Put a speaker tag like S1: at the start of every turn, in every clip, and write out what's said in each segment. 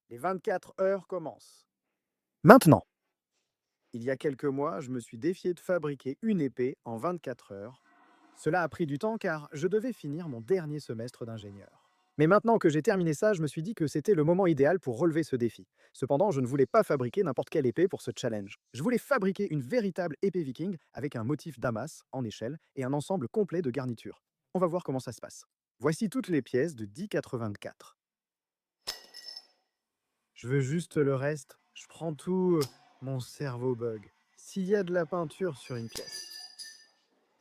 S1: Les 24 heures commencent. Maintenant, il y a quelques mois, je me suis défié de fabriquer une épée en 24 heures. Cela a pris du temps car je devais finir mon dernier semestre d'ingénieur. Mais maintenant que j'ai terminé ça, je me suis dit que c'était le moment idéal pour relever ce défi. Cependant, je ne voulais pas fabriquer n'importe quelle épée pour ce challenge. Je voulais fabriquer une véritable épée viking avec un motif damas en échelle et un ensemble complet de garnitures. On va voir comment ça se passe. Voici toutes les pièces de 1084. Je veux juste le reste. Je prends tout. Mon cerveau bug. S'il y a de la peinture sur une pièce.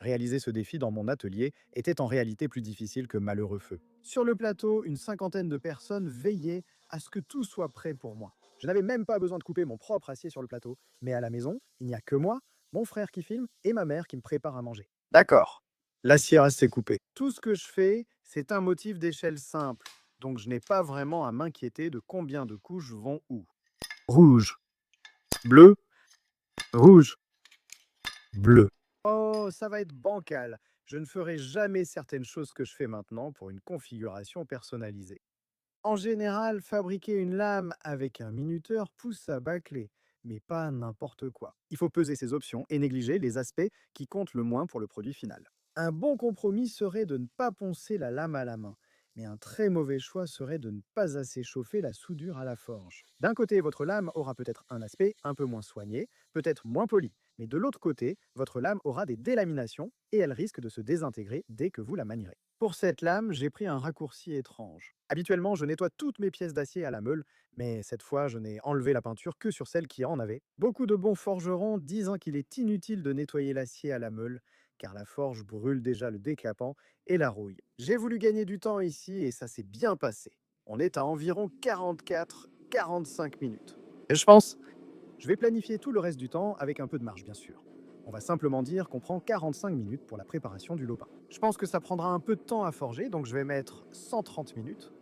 S1: Réaliser ce défi dans mon atelier était en réalité plus difficile que malheureux feu. Sur le plateau, une cinquantaine de personnes veillaient à ce que tout soit prêt pour moi. Je n'avais même pas besoin de couper mon propre acier sur le plateau, mais à la maison, il n'y a que moi, mon frère qui filme et ma mère qui me prépare à manger. D'accord. L'acier reste s'est coupé. Tout ce que je fais, c'est un motif d'échelle simple, donc je n'ai pas vraiment à m'inquiéter de combien de couches vont où. Rouge, bleu, rouge, bleu. Oh, ça va être bancal. Je ne ferai jamais certaines choses que je fais maintenant pour une configuration personnalisée. En général, fabriquer une lame avec un minuteur pousse à bâcler, mais pas n'importe quoi. Il faut peser ses options et négliger les aspects qui comptent le moins pour le produit final. Un bon compromis serait de ne pas poncer la lame à la main, mais un très mauvais choix serait de ne pas assez chauffer la soudure à la forge. D'un côté, votre lame aura peut-être un aspect un peu moins soigné, peut-être moins poli, mais de l'autre côté, votre lame aura des délaminations et elle risque de se désintégrer dès que vous la manierez. Pour cette lame, j'ai pris un raccourci étrange. Habituellement, je nettoie toutes mes pièces d'acier à la meule, mais cette fois, je n'ai enlevé la peinture que sur celles qui en avaient. Beaucoup de bons forgerons disent qu'il est inutile de nettoyer l'acier à la meule, car la forge brûle déjà le décapant et la rouille. J'ai voulu gagner du temps ici et ça s'est bien passé. On est à environ 44-45 minutes. Et je vais planifier tout le reste du temps avec un peu de marge, bien sûr. On va simplement dire qu'on prend 45 minutes pour la préparation du lopin. Je pense que ça prendra un peu de temps à forger, donc je vais mettre 130 minutes.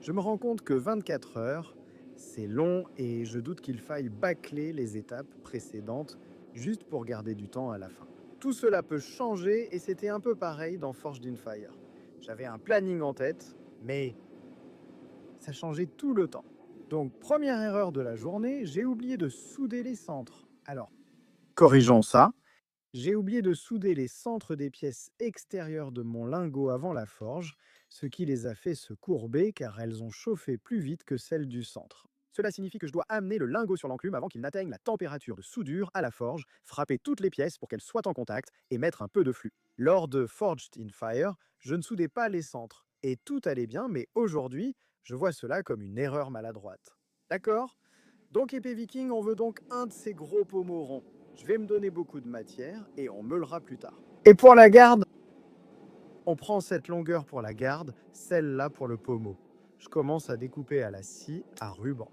S1: Je me rends compte que 24 heures, c'est long et je doute qu'il faille bâcler les étapes précédentes juste pour garder du temps à la fin. Tout cela peut changer et c'était un peu pareil dans Forged in Fire. J'avais un planning en tête, mais ça changeait tout le temps. Donc, première erreur de la journée, j'ai oublié de souder les centres. Alors, corrigeons ça. J'ai oublié de souder les centres des pièces extérieures de mon lingot avant la forge, ce qui les a fait se courber car elles ont chauffé plus vite que celles du centre. Cela signifie que je dois amener le lingot sur l'enclume avant qu'il n'atteigne la température de soudure à la forge, frapper toutes les pièces pour qu'elles soient en contact et mettre un peu de flux. Lors de Forged in Fire, je ne soudais pas les centres et tout allait bien, mais aujourd'hui, je vois cela comme une erreur maladroite. D'accord? Donc épée viking, on veut donc un de ces gros pommeaux ronds. Je vais me donner beaucoup de matière et on meulera plus tard. Et pour la garde, on prend cette longueur pour la garde, celle-là pour le pommeau. Je commence à découper à la scie à ruban.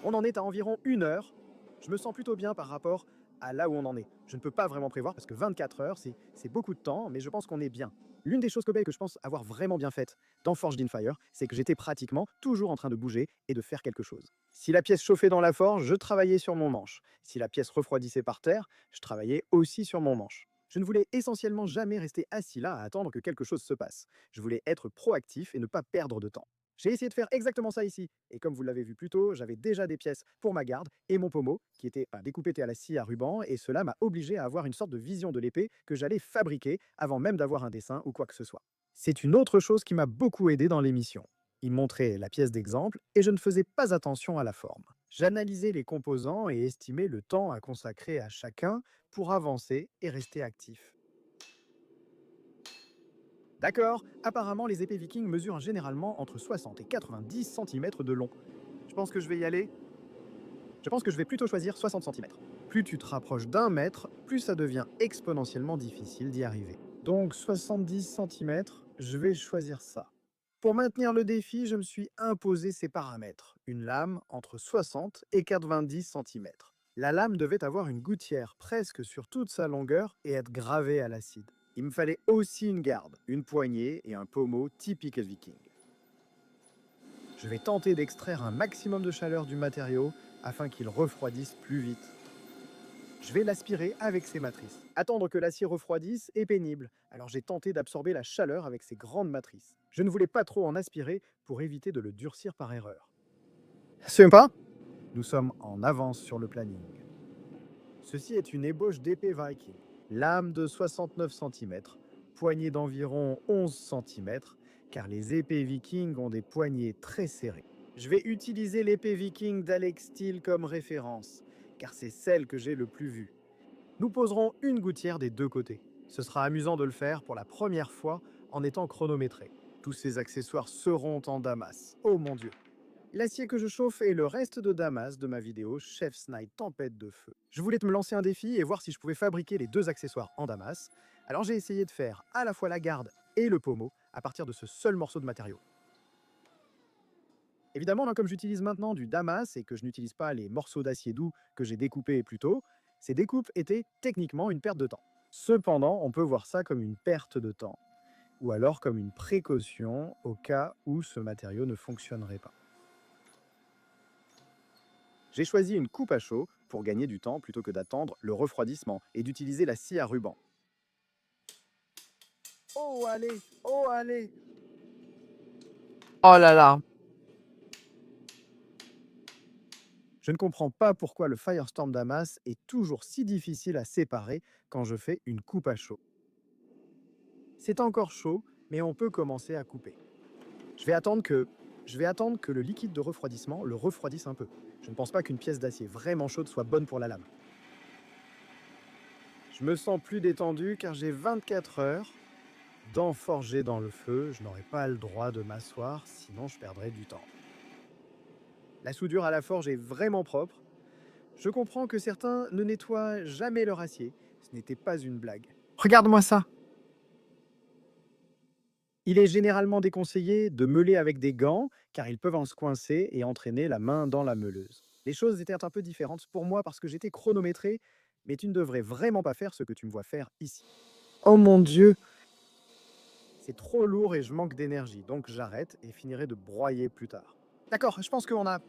S1: On en est à environ 1 heure. Je me sens plutôt bien par rapport à là où on en est. Je ne peux pas vraiment prévoir parce que 24 heures, c'est beaucoup de temps, mais je pense qu'on est bien. L'une des choses que je pense avoir vraiment bien faites dans Forged in Fire, c'est que j'étais pratiquement toujours en train de bouger et de faire quelque chose. Si la pièce chauffait dans la forge, je travaillais sur mon manche. Si la pièce refroidissait par terre, je travaillais aussi sur mon manche. Je ne voulais essentiellement jamais rester assis là à attendre que quelque chose se passe. Je voulais être proactif et ne pas perdre de temps. J'ai essayé de faire exactement ça ici. Et comme vous l'avez vu plus tôt, j'avais déjà des pièces pour ma garde et mon pommeau, qui était découpé à la scie à ruban, et cela m'a obligé à avoir une sorte de vision de l'épée que j'allais fabriquer avant même d'avoir un dessin ou quoi que ce soit. C'est une autre chose qui m'a beaucoup aidé dans l'émission. Il montrait la pièce d'exemple et je ne faisais pas attention à la forme. J'analysais les composants et estimais le temps à consacrer à chacun pour avancer et rester actif. D'accord, apparemment les épées vikings mesurent généralement entre 60 et 90 cm de long. Je pense que je vais y aller. Je pense que je vais plutôt choisir 60 cm. Plus tu te rapproches d'1 mètre, plus ça devient exponentiellement difficile d'y arriver. Donc 70 cm, je vais choisir ça. Pour maintenir le défi, je me suis imposé ces paramètres. Une lame entre 60 et 90 cm. La lame devait avoir une gouttière presque sur toute sa longueur et être gravée à l'acide. Il me fallait aussi une garde, une poignée et un pommeau typique viking. Je vais tenter d'extraire un maximum de chaleur du matériau afin qu'il refroidisse plus vite. Je vais l'aspirer avec ces matrices. Attendre que l'acier refroidisse est pénible, alors j'ai tenté d'absorber la chaleur avec ces grandes matrices. Je ne voulais pas trop en aspirer pour éviter de le durcir par erreur. C'est pas? Nous sommes en avance sur le planning. Ceci est une ébauche d'épée Viking. Lame de 69 cm, poignée d'environ 11 cm, car les épées Viking ont des poignées très serrées. Je vais utiliser l'épée Viking d'Alex Steel comme référence, car c'est celle que j'ai le plus vue. Nous poserons une gouttière des deux côtés. Ce sera amusant de le faire pour la première fois en étant chronométré. Tous ces accessoires seront en damas. Oh mon dieu! L'acier que je chauffe est le reste de damas de ma vidéo Chef's Night Tempête de Feu. Je voulais me lancer un défi et voir si je pouvais fabriquer les deux accessoires en damas. Alors j'ai essayé de faire à la fois la garde et le pommeau à partir de ce seul morceau de matériau. Évidemment, comme j'utilise maintenant du damas et que je n'utilise pas les morceaux d'acier doux que j'ai découpés plus tôt, ces découpes étaient techniquement une perte de temps. Cependant, on peut voir ça comme une perte de temps, ou alors comme une précaution au cas où ce matériau ne fonctionnerait pas. J'ai choisi une coupe à chaud pour gagner du temps plutôt que d'attendre le refroidissement et d'utiliser la scie à ruban. Oh allez, oh allez!
S2: Oh là là.
S1: Je ne comprends pas pourquoi le Firestorm Damas est toujours si difficile à séparer quand je fais une coupe à chaud. C'est encore chaud, mais on peut commencer à couper. Je vais attendre que le liquide de refroidissement le refroidisse un peu. Je ne pense pas qu'une pièce d'acier vraiment chaude soit bonne pour la lame. Je me sens plus détendu car j'ai 24 heures d'enforger dans le feu. Je n'aurai pas le droit de m'asseoir, sinon je perdrais du temps. La soudure à la forge est vraiment propre. Je comprends que certains ne nettoient jamais leur acier. Ce n'était pas une blague.
S2: Regarde-moi ça.
S1: Il est généralement déconseillé de meuler avec des gants car ils peuvent en se coincer et entraîner la main dans la meuleuse. Les choses étaient un peu différentes pour moi parce que j'étais chronométré, mais tu ne devrais vraiment pas faire ce que tu me vois faire ici.
S2: Oh mon Dieu.
S1: C'est trop lourd et je manque d'énergie, donc j'arrête et finirai de broyer plus tard. D'accord, je pense qu'on a...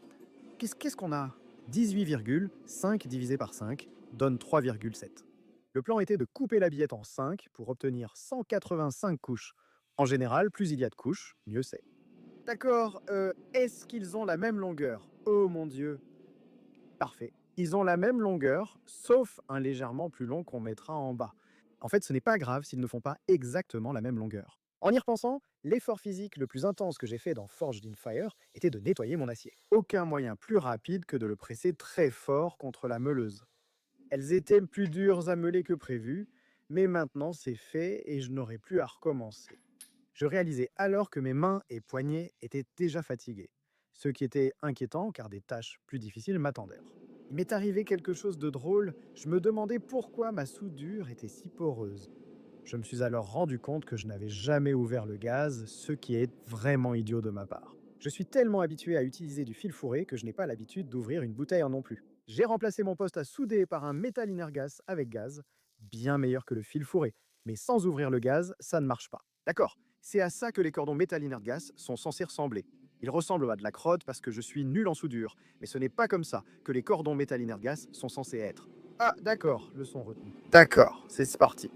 S1: Qu'est-ce qu'on a? 18,5 divisé par 5 donne 3,7. Le plan était de couper la billette en 5 pour obtenir 185 couches. En général, plus il y a de couches, mieux c'est. D'accord, est-ce qu'ils ont la même longueur? Oh mon dieu. Parfait. Ils ont la même longueur, sauf un légèrement plus long qu'on mettra en bas. En fait, ce n'est pas grave s'ils ne font pas exactement la même longueur. En y repensant, l'effort physique le plus intense que j'ai fait dans Forged in Fire était de nettoyer mon acier. Aucun moyen plus rapide que de le presser très fort contre la meuleuse. Elles étaient plus dures à meuler que prévu, mais maintenant c'est fait et je n'aurai plus à recommencer. Je réalisais alors que mes mains et poignets étaient déjà fatigués, ce qui était inquiétant car des tâches plus difficiles m'attendaient. Il m'est arrivé quelque chose de drôle, je me demandais pourquoi ma soudure était si poreuse. Je me suis alors rendu compte que je n'avais jamais ouvert le gaz, ce qui est vraiment idiot de ma part. Je suis tellement habitué à utiliser du fil fourré que je n'ai pas l'habitude d'ouvrir une bouteille en non plus. J'ai remplacé mon poste à souder par un métal inergas avec gaz, bien meilleur que le fil fourré, mais sans ouvrir le gaz, ça ne marche pas. D'accord, c'est à ça que les cordons métal inergas sont censés ressembler. Ils ressemblent à de la crotte parce que je suis nul en soudure, mais ce n'est pas comme ça que les cordons métal inergas sont censés être. Ah, d'accord, leçon retenue. D'accord, c'est parti.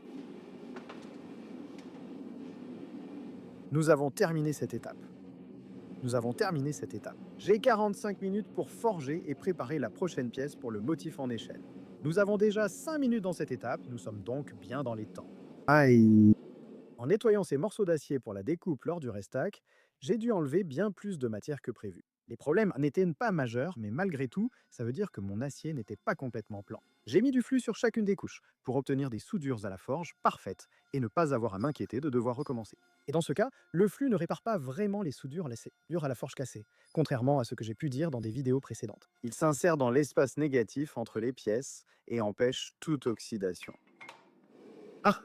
S1: Nous avons terminé cette étape. J'ai 45 minutes pour forger et préparer la prochaine pièce pour le motif en échelle. Nous avons déjà 5 minutes dans cette étape, nous sommes donc bien dans les temps. Aïe. En nettoyant ces morceaux d'acier pour la découpe lors du restack, j'ai dû enlever bien plus de matière que prévu. Les problèmes n'étaient pas majeurs, mais malgré tout, ça veut dire que mon acier n'était pas complètement plan. J'ai mis du flux sur chacune des couches pour obtenir des soudures à la forge parfaites et ne pas avoir à m'inquiéter de devoir recommencer. Et dans ce cas, le flux ne répare pas vraiment les soudures à la forge cassée, contrairement à ce que j'ai pu dire dans des vidéos précédentes. Il s'insère dans l'espace négatif entre les pièces et empêche toute oxydation. Ah,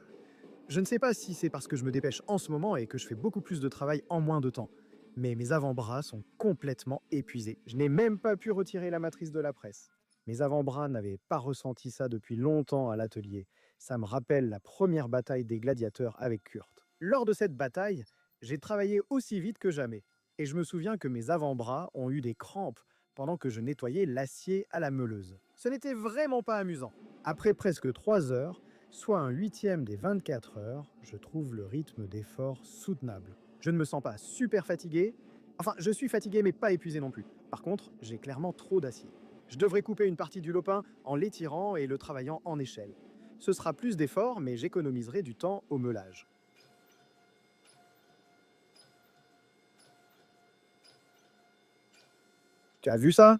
S1: je ne sais pas si c'est parce que je me dépêche en ce moment et que je fais beaucoup plus de travail en moins de temps, mais mes avant-bras sont complètement épuisés. Je n'ai même pas pu retirer la matrice de la presse. Mes avant-bras n'avaient pas ressenti ça depuis longtemps à l'atelier. Ça me rappelle la première bataille des gladiateurs avec Kurt. Lors de cette bataille, j'ai travaillé aussi vite que jamais. Et je me souviens que mes avant-bras ont eu des crampes pendant que je nettoyais l'acier à la meuleuse. Ce n'était vraiment pas amusant. Après presque 3 heures, soit un huitième des 24 heures, je trouve le rythme d'effort soutenable. Je ne me sens pas super fatigué. Enfin, je suis fatigué mais pas épuisé non plus. Par contre, j'ai clairement trop d'acier. Je devrais couper une partie du lopin en l'étirant et le travaillant en échelle. Ce sera plus d'effort, mais j'économiserai du temps au meulage. Tu as vu ça?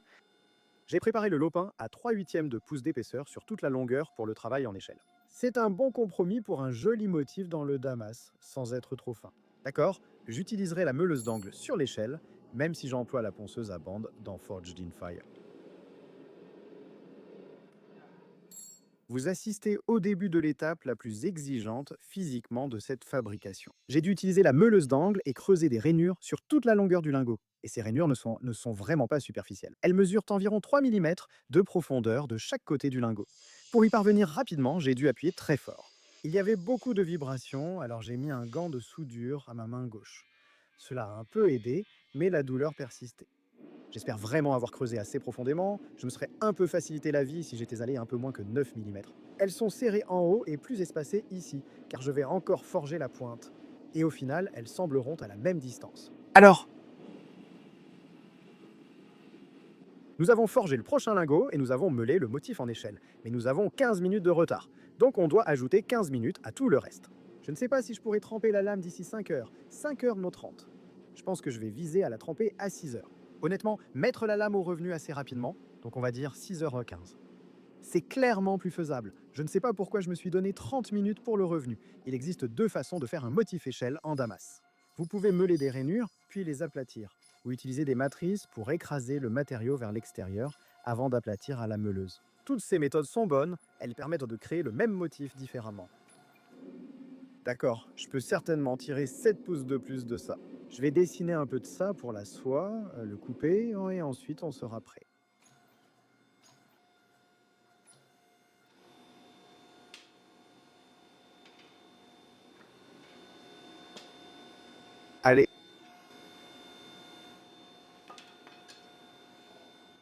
S1: J'ai préparé le lopin à 3 huitièmes de pouce d'épaisseur sur toute la longueur pour le travail en échelle. C'est un bon compromis pour un joli motif dans le damas, sans être trop fin. D'accord? J'utiliserai la meuleuse d'angle sur l'échelle, même si j'emploie la ponceuse à bande dans Forged in Fire. Vous assistez au début de l'étape la plus exigeante physiquement de cette fabrication. J'ai dû utiliser la meuleuse d'angle et creuser des rainures sur toute la longueur du lingot. Et ces rainures ne sont vraiment pas superficielles. Elles mesurent environ 3 mm de profondeur de chaque côté du lingot. Pour y parvenir rapidement, j'ai dû appuyer très fort. Il y avait beaucoup de vibrations, alors j'ai mis un gant de soudure à ma main gauche. Cela a un peu aidé, mais la douleur persistait. J'espère vraiment avoir creusé assez profondément. Je me serais un peu facilité la vie si j'étais allé un peu moins que 9 mm. Elles sont serrées en haut et plus espacées ici, car je vais encore forger la pointe. Et au final, elles sembleront à la même distance.
S2: Alors,
S1: Nous avons forgé le prochain lingot et nous avons meulé le motif en échelle. Mais nous avons 15 minutes de retard. Donc on doit ajouter 15 minutes à tout le reste. Je ne sais pas si je pourrai tremper la lame d'ici 5 heures. 5h30. Je pense que je vais viser à la tremper à 6 heures. Honnêtement, mettre la lame au revenu assez rapidement, donc on va dire 6h15. C'est clairement plus faisable. Je ne sais pas pourquoi je me suis donné 30 minutes pour le revenu. Il existe 2 façons de faire un motif échelle en damas. Vous pouvez meuler des rainures, puis les aplatir, ou utiliser des matrices pour écraser le matériau vers l'extérieur avant d'aplatir à la meuleuse. Toutes ces méthodes sont bonnes, elles permettent de créer le même motif différemment. D'accord, je peux certainement tirer 7 pouces de plus de ça. Je vais dessiner un peu de ça pour la soie, le couper, et ensuite on sera prêt. Allez.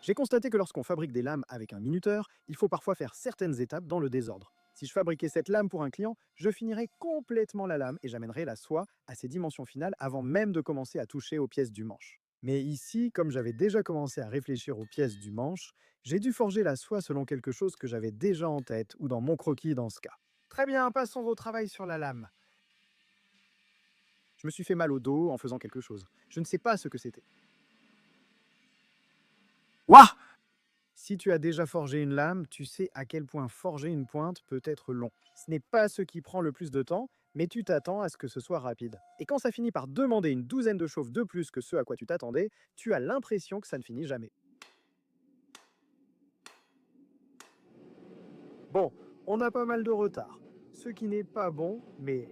S1: J'ai constaté que lorsqu'on fabrique des lames avec un minuteur, il faut parfois faire certaines étapes dans le désordre. Si je fabriquais cette lame pour un client, je finirais complètement la lame et j'amènerais la soie à ses dimensions finales avant même de commencer à toucher aux pièces du manche. Mais ici, comme j'avais déjà commencé à réfléchir aux pièces du manche, j'ai dû forger la soie selon quelque chose que j'avais déjà en tête ou dans mon croquis dans ce cas. Très bien, passons au travail sur la lame. Je me suis fait mal au dos en faisant quelque chose. Je ne sais pas ce que c'était.
S2: ouah,
S1: Si tu as déjà forgé une lame, tu sais à quel point forger une pointe peut être long. Ce n'est pas ce qui prend le plus de temps, mais tu t'attends à ce que ce soit rapide. Et quand ça finit par demander une douzaine de chauves de plus que ce à quoi tu t'attendais, tu as l'impression que ça ne finit jamais. Bon, on a pas mal de retard. Ce qui n'est pas bon, mais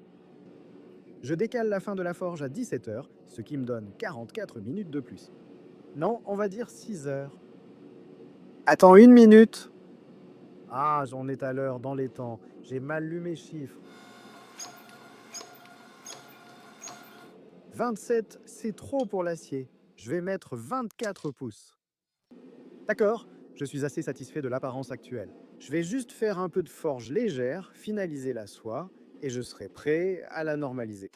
S1: je décale la fin de la forge à 17 heures, ce qui me donne 44 minutes de plus. Non, on va dire 6 heures.
S2: attends 1 minute.
S1: Ah, j'en ai à l'heure, dans les temps. J'ai mal lu mes chiffres. 27, c'est trop pour l'acier. Je vais mettre 24 pouces. D'accord, je suis assez satisfait de l'apparence actuelle. Je vais juste faire un peu de forge légère, finaliser la soie, et je serai prêt à la normaliser.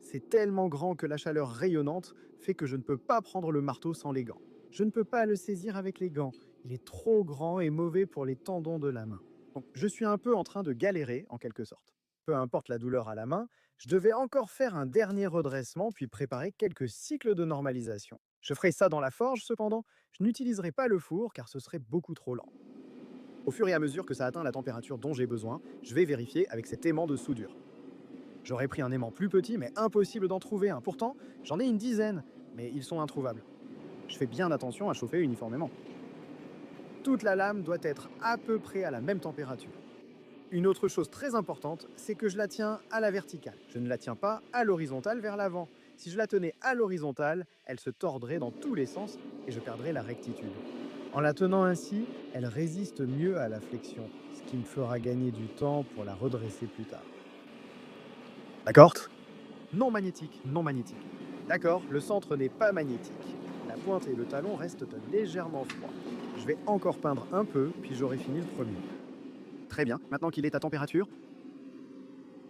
S1: C'est tellement grand que la chaleur rayonnante fait que je ne peux pas prendre le marteau sans les gants. Je ne peux pas le saisir avec les gants. Il est trop grand et mauvais pour les tendons de la main. Donc je suis un peu en train de galérer en quelque sorte. Peu importe la douleur à la main, je devais encore faire un dernier redressement puis préparer quelques cycles de normalisation. Je ferai ça dans la forge cependant, je n'utiliserai pas le four car ce serait beaucoup trop lent. Au fur et à mesure que ça atteint la température dont j'ai besoin, je vais vérifier avec cet aimant de soudure. J'aurais pris un aimant plus petit, mais impossible d'en trouver un. Pourtant, j'en ai une dizaine, mais ils sont introuvables. Je fais bien attention à chauffer uniformément. Toute la lame doit être à peu près à la même température. Une autre chose très importante, c'est que je la tiens à la verticale. Je ne la tiens pas à l'horizontale vers l'avant. Si je la tenais à l'horizontale, elle se tordrait dans tous les sens et je perdrais la rectitude. En la tenant ainsi, elle résiste mieux à la flexion, ce qui me fera gagner du temps pour la redresser plus tard. D'accord? Non magnétique, non magnétique. D'accord, le centre n'est pas magnétique. La pointe et le talon restent légèrement froids. Je vais encore peindre un peu, puis j'aurai fini le premier. Très bien, maintenant qu'il est à température,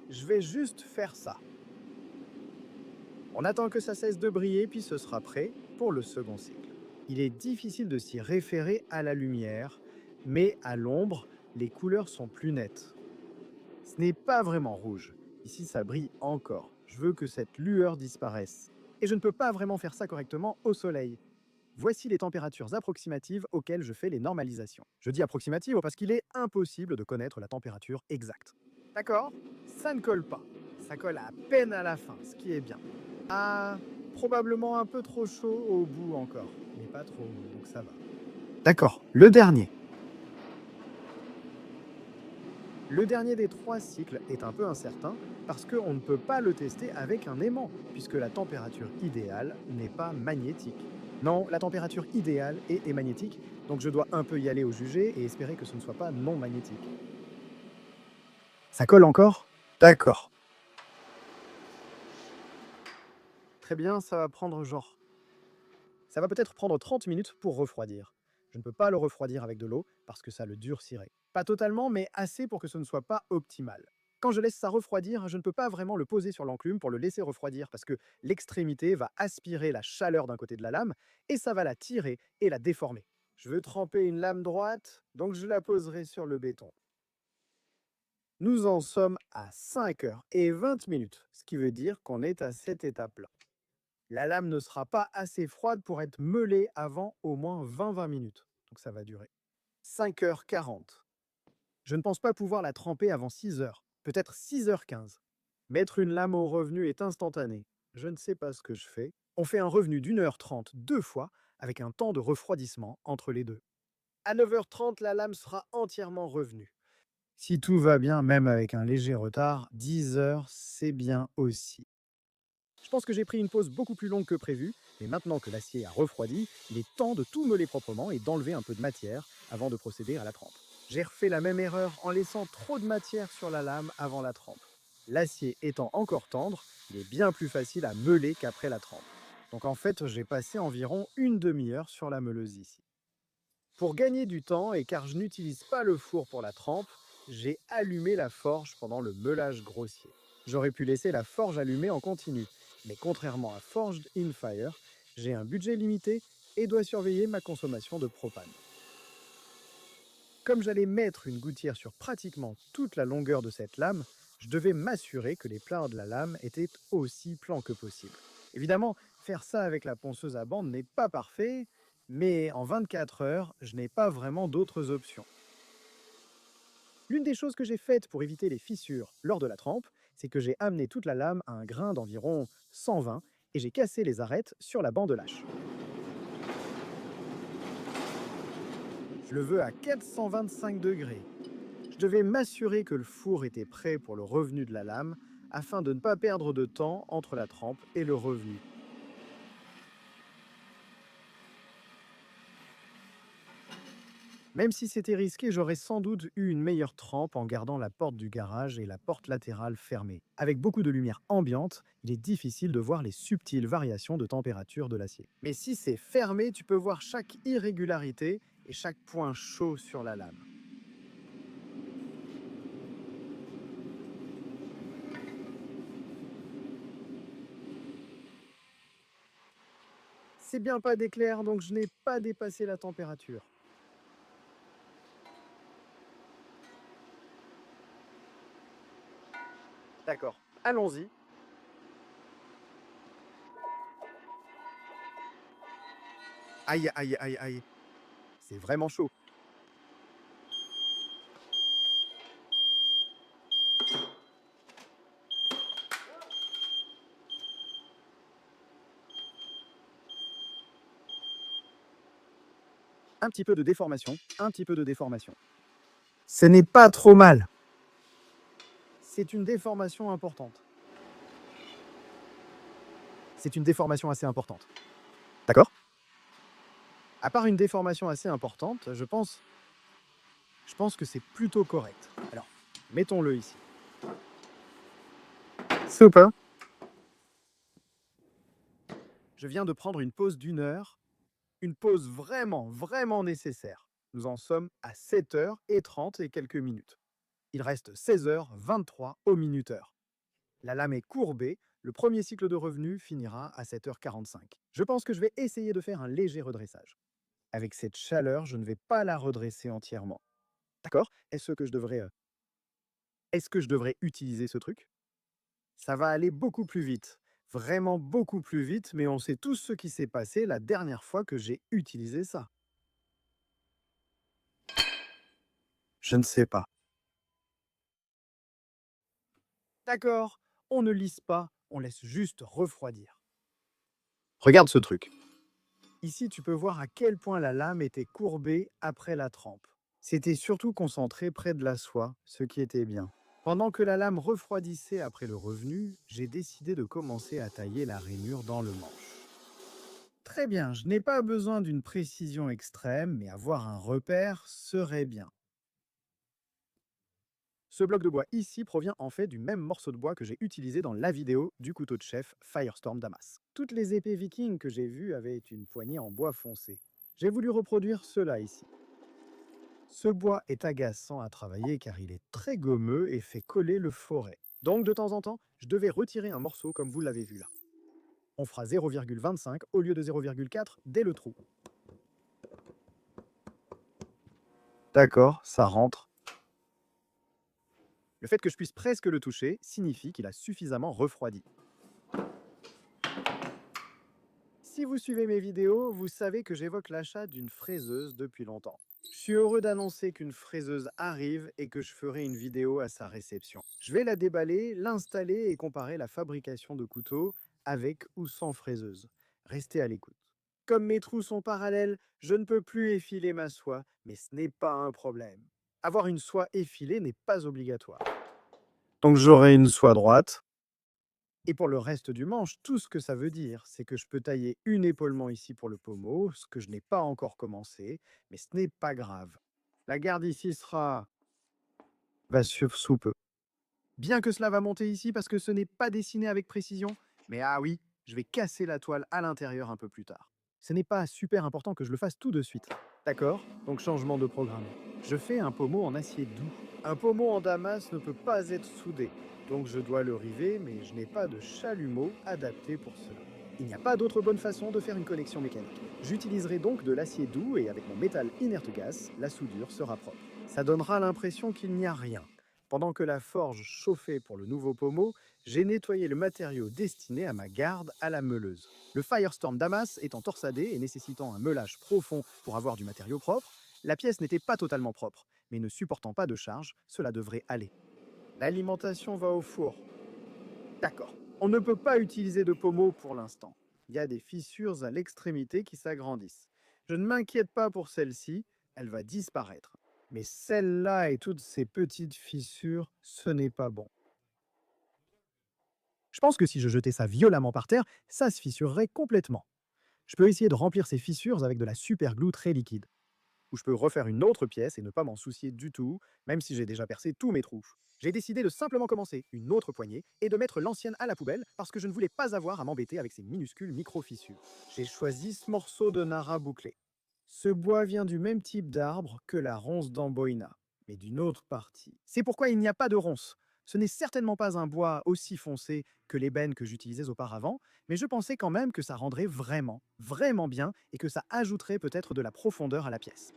S1: je vais juste faire ça. On attend que ça cesse de briller, puis ce sera prêt pour le second cycle. Il est difficile de s'y référer à la lumière, mais à l'ombre, les couleurs sont plus nettes. Ce n'est pas vraiment rouge. Ici, ça brille encore. Je veux que cette lueur disparaisse. Et je ne peux pas vraiment faire ça correctement au soleil. Voici les températures approximatives auxquelles je fais les normalisations. Je dis approximatives parce qu'il est impossible de connaître la température exacte. D'accord? Ça ne colle pas. Ça colle à peine à la fin, ce qui est bien. Ah, probablement un peu trop chaud au bout encore, mais pas trop, donc ça va. D'accord, le dernier. Le dernier des 3 cycles est un peu incertain parce qu'on ne peut pas le tester avec un aimant, puisque la température idéale n'est pas magnétique. Non, la température idéale est magnétique, donc je dois un peu y aller au jugé et espérer que ce ne soit pas non magnétique. Ça colle encore? D'accord. Très bien, ça va prendre genre. Ça va peut-être prendre 30 minutes pour refroidir. Je ne peux pas le refroidir avec de l'eau parce que ça le durcirait. Pas totalement, mais assez pour que ce ne soit pas optimal. Quand je laisse ça refroidir, je ne peux pas vraiment le poser sur l'enclume pour le laisser refroidir parce que l'extrémité va aspirer la chaleur d'un côté de la lame et ça va la tirer et la déformer. Je veux tremper une lame droite, donc je la poserai sur le béton. Nous en sommes à 5h20, ce qui veut dire qu'on est à cette étape-là. La lame ne sera pas assez froide pour être meulée avant au moins 20 minutes. Donc ça va durer. 5h40. Je ne pense pas pouvoir la tremper avant 6h, peut-être 6h15. Mettre une lame au revenu est instantané. Je ne sais pas ce que je fais. On fait un revenu d'1h30 deux fois, avec un temps de refroidissement entre les deux. À 9h30, la lame sera entièrement revenue. Si tout va bien, même avec un léger retard, 10 heures, c'est bien aussi. Je pense que j'ai pris une pause beaucoup plus longue que prévu, mais maintenant que l'acier a refroidi, il est temps de tout meuler proprement et d'enlever un peu de matière avant de procéder à la trempe. J'ai refait la même erreur en laissant trop de matière sur la lame avant la trempe. L'acier étant encore tendre, il est bien plus facile à meuler qu'après la trempe. Donc en fait, j'ai passé environ une demi-heure sur la meuleuse ici. Pour gagner du temps et car je n'utilise pas le four pour la trempe, j'ai allumé la forge pendant le meulage grossier. J'aurais pu laisser la forge allumée en continu, mais contrairement à Forged in Fire, j'ai un budget limité et dois surveiller ma consommation de propane. Comme j'allais mettre une gouttière sur pratiquement toute la longueur de cette lame, je devais m'assurer que les plats de la lame étaient aussi plans que possible. Évidemment, faire ça avec la ponceuse à bande n'est pas parfait, mais en 24 heures, je n'ai pas vraiment d'autres options. L'une des choses que j'ai faites pour éviter les fissures lors de la trempe, c'est que j'ai amené toute la lame à un grain d'environ 120 et j'ai cassé les arêtes sur la bande lâche. Je le veux à 425 degrés. Je devais m'assurer que le four était prêt pour le revenu de la lame afin de ne pas perdre de temps entre la trempe et le revenu. Même si c'était risqué, j'aurais sans doute eu une meilleure trempe en gardant la porte du garage et la porte latérale fermée. Avec beaucoup de lumière ambiante, il est difficile de voir les subtiles variations de température de l'acier. Mais si c'est fermé, tu peux voir chaque irrégularité et chaque point chaud sur la lame. C'est bien pas d'éclair, donc je n'ai pas dépassé la température. D'accord, allons-y. Aïe, aïe, aïe, aïe. C'est vraiment chaud. Un petit peu de déformation, un petit peu de déformation. Ce n'est pas trop mal. C'est une déformation importante. C'est une déformation assez importante. D'accord? À part une déformation assez importante, je pense que c'est plutôt correct. Alors, mettons-le ici.
S2: Super.
S1: Je viens de prendre une pause d'1 heure, une pause vraiment, vraiment nécessaire. Nous en sommes à 7h30 et quelques minutes. Il reste 16h23 au minuteur. La lame est courbée, le premier cycle de revenu finira à 7h45. Je pense que je vais essayer de faire un léger redressage. Avec cette chaleur, je ne vais pas la redresser entièrement. D'accord? Est-ce que je devrais utiliser ce truc? Ça va aller beaucoup plus vite. Vraiment beaucoup plus vite, mais on sait tous ce qui s'est passé la dernière fois que j'ai utilisé ça. Je ne sais pas. D'accord, on ne lisse pas, on laisse juste refroidir. Regarde ce truc. Ici, tu peux voir à quel point la lame était courbée après la trempe. C'était surtout concentré près de la soie, ce qui était bien. Pendant que la lame refroidissait après le revenu, j'ai décidé de commencer à tailler la rainure dans le manche. Très bien, je n'ai pas besoin d'une précision extrême, mais avoir un repère serait bien. Ce bloc de bois ici provient en fait du même morceau de bois que j'ai utilisé dans la vidéo du couteau de chef Firestorm Damas. Toutes les épées vikings que j'ai vues avaient une poignée en bois foncé. J'ai voulu reproduire cela ici. Ce bois est agaçant à travailler car il est très gommeux et fait coller le forêt. Donc de temps en temps, je devais retirer un morceau comme vous l'avez vu là. On fera 0,25 au lieu de 0,4 dès le trou. D'accord, ça rentre. Le fait que je puisse presque le toucher signifie qu'il a suffisamment refroidi. Si vous suivez mes vidéos, vous savez que j'évoque l'achat d'une fraiseuse depuis longtemps. Je suis heureux d'annoncer qu'une fraiseuse arrive et que je ferai une vidéo à sa réception. Je vais la déballer, l'installer et comparer la fabrication de couteaux avec ou sans fraiseuse. Restez à l'écoute. Comme mes trous sont parallèles, je ne peux plus effiler ma soie, mais ce n'est pas un problème. Avoir une soie effilée n'est pas obligatoire. Donc j'aurai une soie droite. Et pour le reste du manche, tout ce que ça veut dire, c'est que je peux tailler une épaulement ici pour le pommeau, ce que je n'ai pas encore commencé, mais ce n'est pas grave. La garde ici va suivre sous peu. Bien que cela va monter ici parce que ce n'est pas dessiné avec précision, mais ah oui, je vais casser la toile à l'intérieur un peu plus tard. Ce n'est pas super important que je le fasse tout de suite. D'accord? Donc changement de programme. Je fais un pommeau en acier doux. Un pommeau en damas ne peut pas être soudé, donc je dois le river, mais je n'ai pas de chalumeau adapté pour cela. Il n'y a pas d'autre bonne façon de faire une connexion mécanique. J'utiliserai donc de l'acier doux et avec mon métal inerte gas, la soudure sera propre. Ça donnera l'impression qu'il n'y a rien. Pendant que la forge chauffait pour le nouveau pommeau, j'ai nettoyé le matériau destiné à ma garde à la meuleuse. Le Firestorm Damas étant torsadé et nécessitant un meulage profond pour avoir du matériau propre, la pièce n'était pas totalement propre, mais ne supportant pas de charge, cela devrait aller. L'alimentation va au four. D'accord. On ne peut pas utiliser de pommeau pour l'instant. Il y a des fissures à l'extrémité qui s'agrandissent. Je ne m'inquiète pas pour celle-ci, elle va disparaître. Mais celle-là et toutes ces petites fissures, ce n'est pas bon. Je pense que si je jetais ça violemment par terre, ça se fissurerait complètement. Je peux essayer de remplir ces fissures avec de la super glue très liquide. Ou je peux refaire une autre pièce et ne pas m'en soucier du tout, même si j'ai déjà percé tous mes trous. J'ai décidé de simplement commencer une autre poignée et de mettre l'ancienne à la poubelle parce que je ne voulais pas avoir à m'embêter avec ces minuscules micro-fissures. J'ai choisi ce morceau de nara bouclé. Ce bois vient du même type d'arbre que la ronce d'Amboina, mais d'une autre partie. C'est pourquoi il n'y a pas de ronce. Ce n'est certainement pas un bois aussi foncé que l'ébène que j'utilisais auparavant, mais je pensais quand même que ça rendrait vraiment, vraiment bien et que ça ajouterait peut-être de la profondeur à la pièce.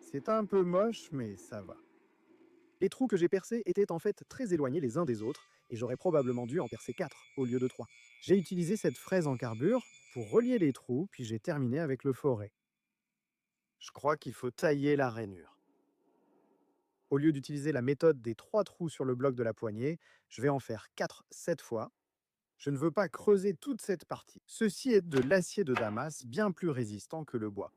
S1: C'est un peu moche, mais ça va. Les trous que j'ai percés étaient en fait très éloignés les uns des autres, et j'aurais probablement dû en percer 4 au lieu de 3. J'ai utilisé cette fraise en carbure pour relier les trous, puis j'ai terminé avec le forêt. Je crois qu'il faut tailler la rainure. Au lieu d'utiliser la méthode des 3 trous sur le bloc de la poignée, je vais en faire 4 cette fois. Je ne veux pas creuser toute cette partie. Ceci est de l'acier de Damas bien plus résistant que le bois.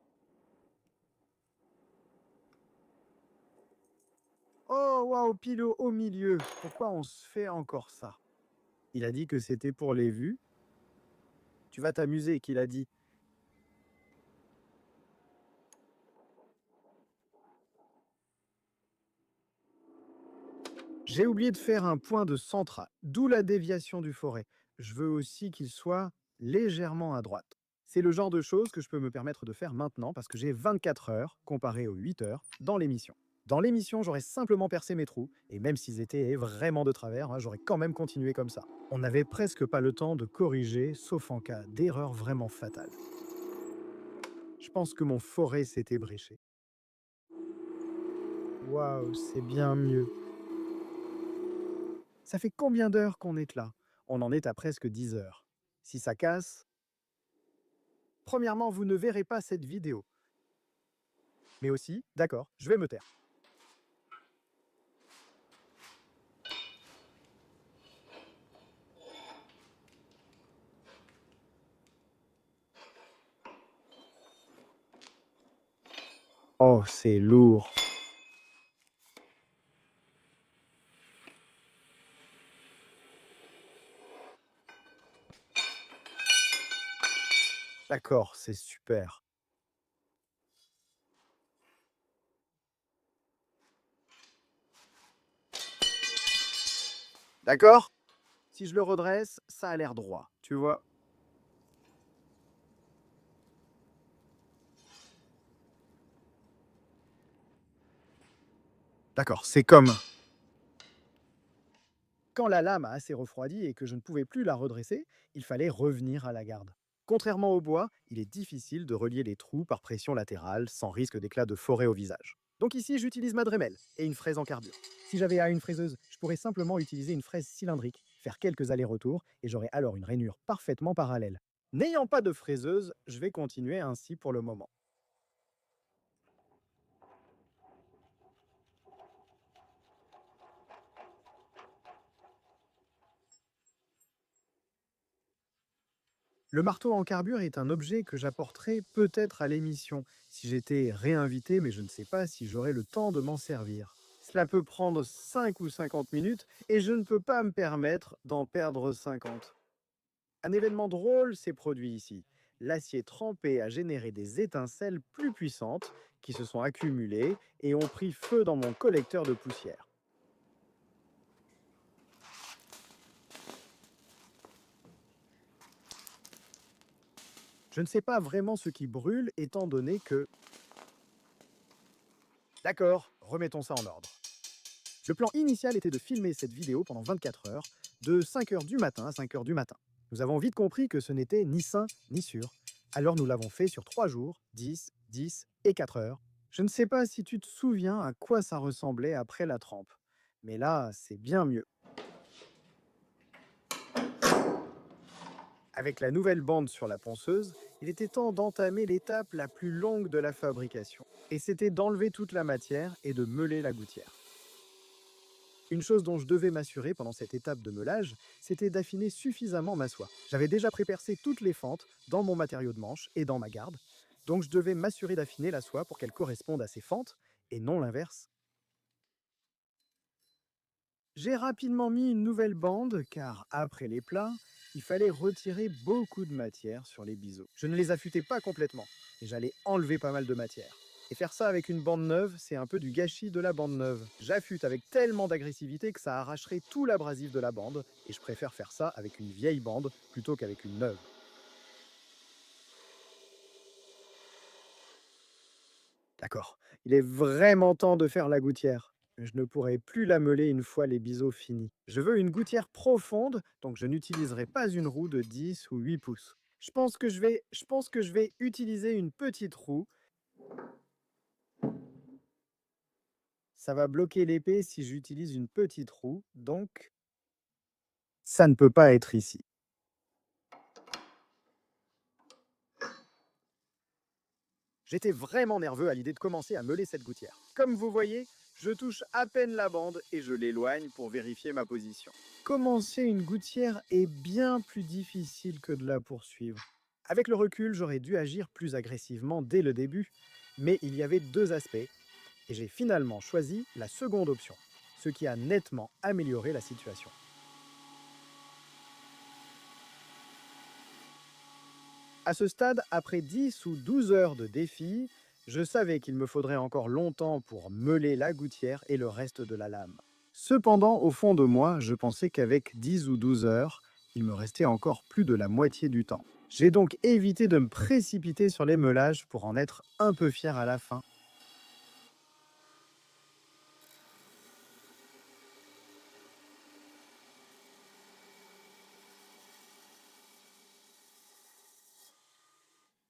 S1: Oh, waouh, pile au milieu. Pourquoi on se fait encore ça? Il a dit que c'était pour les vues. Tu vas t'amuser, qu'il a dit. J'ai oublié de faire un point de central, d'où la déviation du forêt. Je veux aussi qu'il soit légèrement à droite. C'est le genre de choses que je peux me permettre de faire maintenant parce que j'ai 24 heures comparé aux 8 heures dans l'émission. Dans l'émission, j'aurais simplement percé mes trous, et même s'ils étaient vraiment de travers, hein, j'aurais quand même continué comme ça. On n'avait presque pas le temps de corriger, sauf en cas d'erreur vraiment fatale. Je pense que mon forêt s'est ébréché. Waouh, c'est bien mieux. Ça fait combien d'heures qu'on est là? On en est à presque 10 heures. Si ça casse, premièrement, vous ne verrez pas cette vidéo. Mais aussi, d'accord, je vais me taire. Oh, c'est lourd. D'accord, c'est super. D'accord? Si je le redresse, ça a l'air droit, tu vois? D'accord, c'est comme quand la lame a assez refroidi et que je ne pouvais plus la redresser, il fallait revenir à la garde. Contrairement au bois, il est difficile de relier les trous par pression latérale sans risque d'éclat de forêt au visage. Donc ici, j'utilise ma Dremel et une fraise en carbure. Si j'avais à une fraiseuse, je pourrais simplement utiliser une fraise cylindrique, faire quelques allers-retours et j'aurais alors une rainure parfaitement parallèle. N'ayant pas de fraiseuse, je vais continuer ainsi pour le moment. Le marteau en carbure est un objet que j'apporterai peut-être à l'émission, si j'étais réinvité, mais je ne sais pas si j'aurai le temps de m'en servir. Cela peut prendre 5 ou 50 minutes et je ne peux pas me permettre d'en perdre 50. Un événement drôle s'est produit ici. L'acier trempé a généré des étincelles plus puissantes qui se sont accumulées et ont pris feu dans mon collecteur de poussière. Je ne sais pas vraiment ce qui brûle étant donné que... D'accord, remettons ça en ordre. Le plan initial était de filmer cette vidéo pendant 24 heures, de 5 heures du matin à 5 heures du matin. Nous avons vite compris que ce n'était ni sain ni sûr. Alors nous l'avons fait sur 3 jours, 10, 10 et 4 heures. Je ne sais pas si tu te souviens à quoi ça ressemblait après la trempe. Mais là, c'est bien mieux. Avec la nouvelle bande sur la ponceuse, il était temps d'entamer l'étape la plus longue de la fabrication. Et c'était d'enlever toute la matière et de meuler la gouttière. Une chose dont je devais m'assurer pendant cette étape de meulage, c'était d'affiner suffisamment ma soie. J'avais déjà prépercé toutes les fentes dans mon matériau de manche et dans ma garde, donc je devais m'assurer d'affiner la soie pour qu'elle corresponde à ces fentes, et non l'inverse. J'ai rapidement mis une nouvelle bande, car après les plats, il fallait retirer beaucoup de matière sur les biseaux. Je ne les affûtais pas complètement, et j'allais enlever pas mal de matière. Et faire ça avec une bande neuve, c'est un peu du gâchis de la bande neuve. J'affûte avec tellement d'agressivité que ça arracherait tout l'abrasif de la bande, et je préfère faire ça avec une vieille bande plutôt qu'avec une neuve. D'accord, il est vraiment temps de faire la gouttière. Je ne pourrai plus la meuler une fois les biseaux finis. Je veux une gouttière profonde, donc je n'utiliserai pas une roue de 10 ou 8 pouces. Je pense que je vais utiliser une petite roue. Ça va bloquer l'épée si j'utilise une petite roue, donc ça ne peut pas être ici. J'étais vraiment nerveux à l'idée de commencer à meuler cette gouttière. Comme vous voyez, je touche à peine la bande et je l'éloigne pour vérifier ma position. Commencer une gouttière est bien plus difficile que de la poursuivre. Avec le recul, j'aurais dû agir plus agressivement dès le début, mais il y avait deux aspects, et j'ai finalement choisi la seconde option, ce qui a nettement amélioré la situation. À ce stade, après 10 ou 12 heures de défi, je savais qu'il me faudrait encore longtemps pour meuler la gouttière et le reste de la lame. Cependant, au fond de moi, je pensais qu'avec 10 ou 12 heures, il me restait encore plus de la moitié du temps. J'ai donc évité de me précipiter sur les meulages pour en être un peu fier à la fin.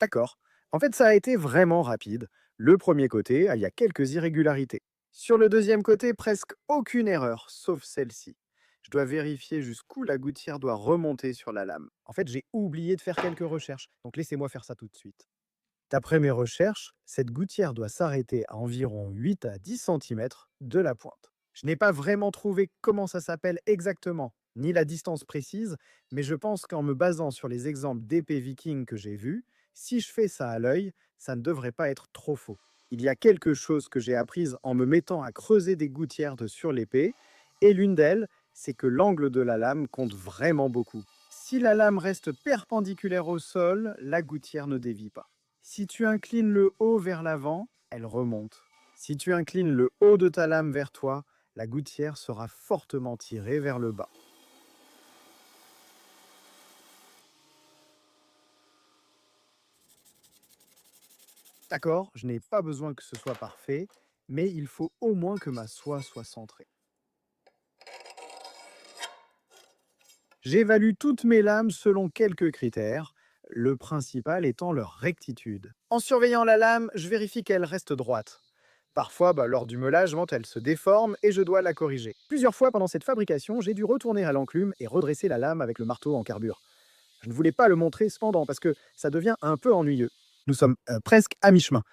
S1: D'accord. En fait, ça a été vraiment rapide. Le premier côté, il y a quelques irrégularités. Sur le deuxième côté, presque aucune erreur, sauf celle-ci. Je dois vérifier jusqu'où la gouttière doit remonter sur la lame. En fait, j'ai oublié de faire quelques recherches, donc laissez-moi faire ça tout de suite. D'après mes recherches, cette gouttière doit s'arrêter à environ 8 à 10 centimètres de la pointe. Je n'ai pas vraiment trouvé comment ça s'appelle exactement, ni la distance précise, mais je pense qu'en me basant sur les exemples d'épées vikings que j'ai vus, si je fais ça à l'œil, ça ne devrait pas être trop faux. Il y a quelque chose que j'ai apprise en me mettant à creuser des gouttières sur l'épée, et l'une d'elles, c'est que l'angle de la lame compte vraiment beaucoup. Si la lame reste perpendiculaire au sol, la gouttière ne dévie pas. Si tu inclines le haut vers l'avant, elle remonte. Si tu inclines le haut de ta lame vers toi, la gouttière sera fortement tirée vers le bas. D'accord, je n'ai pas besoin que ce soit parfait, mais il faut au moins que ma soie soit centrée. J'évalue toutes mes lames selon quelques critères, le principal étant leur rectitude. En surveillant la lame, je vérifie qu'elle reste droite. Parfois, lors du meulagement, elle se déforme et je dois la corriger. Plusieurs fois pendant cette fabrication, j'ai dû retourner à l'enclume et redresser la lame avec le marteau en carbure. Je ne voulais pas le montrer cependant parce que ça devient un peu ennuyeux. Nous sommes presque à mi-chemin.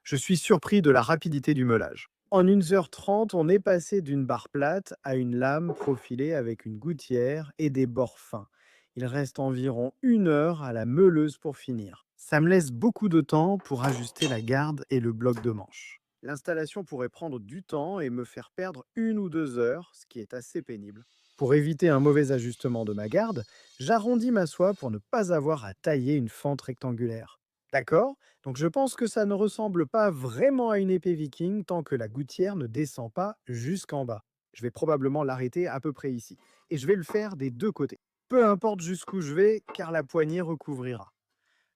S1: Je suis surpris de la rapidité du meulage. En 1h30, on est passé d'une barre plate à une lame profilée avec une gouttière et des bords fins. Il reste environ 1 heure à la meuleuse pour finir. Ça me laisse beaucoup de temps pour ajuster la garde et le bloc de manche. L'installation pourrait prendre du temps et me faire perdre 1 ou 2 heures, ce qui est assez pénible. Pour éviter un mauvais ajustement de ma garde, j'arrondis ma soie pour ne pas avoir à tailler une fente rectangulaire. D'accord? Donc je pense que ça ne ressemble pas vraiment à une épée viking tant que la gouttière ne descend pas jusqu'en bas. Je vais probablement l'arrêter à peu près ici. Et je vais le faire des deux côtés. Peu importe jusqu'où je vais, car la poignée recouvrira.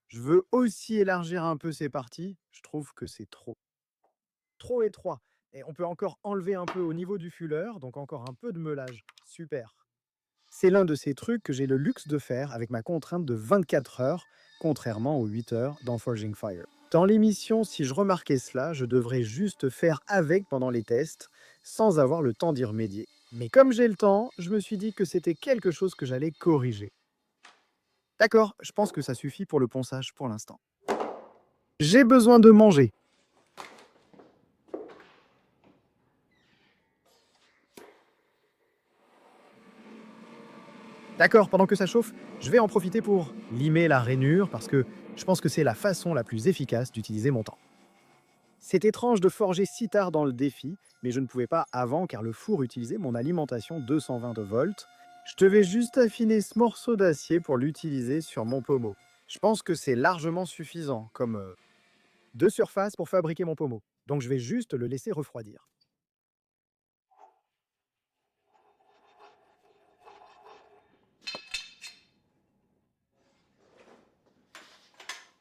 S1: Je veux aussi élargir un peu ces parties. Je trouve que c'est trop étroit. Et on peut encore enlever un peu au niveau du fuleur, donc encore un peu de meulage. Super. C'est l'un de ces trucs que j'ai le luxe de faire avec ma contrainte de 24 heures, contrairement aux 8 heures dans Forging Fire. Dans l'émission, si je remarquais cela, je devrais juste faire avec pendant les tests, sans avoir le temps d'y remédier. Mais comme j'ai le temps, je me suis dit que c'était quelque chose que j'allais corriger. D'accord, je pense que ça suffit pour le ponçage pour l'instant. J'ai besoin de manger. D'accord, pendant que ça chauffe, je vais en profiter pour limer la rainure parce que je pense que c'est la façon la plus efficace d'utiliser mon temps. C'est étrange de forger si tard dans le défi, mais je ne pouvais pas avant car le four utilisait mon alimentation 220 volts. Je devais juste affiner ce morceau d'acier pour l'utiliser sur mon pommeau. Je pense que c'est largement suffisant comme deux surfaces pour fabriquer mon pommeau. Donc je vais juste le laisser refroidir.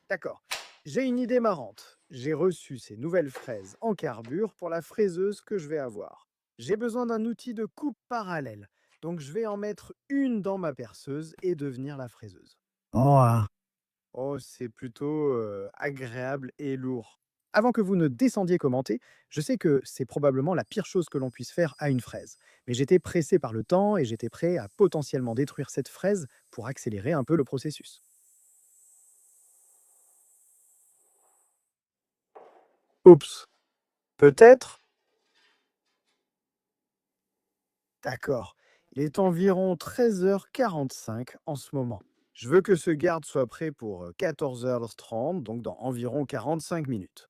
S1: D'accord. J'ai une idée marrante. J'ai reçu ces nouvelles fraises en carbure pour la fraiseuse que je vais avoir. J'ai besoin d'un outil de coupe parallèle. Donc je vais en mettre une dans ma perceuse et devenir la fraiseuse. Oh, c'est plutôt agréable et lourd. Avant que vous ne descendiez commenter, je sais que c'est probablement la pire chose que l'on puisse faire à une fraise. Mais j'étais pressé par le temps et j'étais prêt à potentiellement détruire cette fraise pour accélérer un peu le processus. Oups. Peut-être. D'accord. Il est environ 13h45 en ce moment. Je veux que ce garde soit prêt pour 14h30, donc dans environ 45 minutes.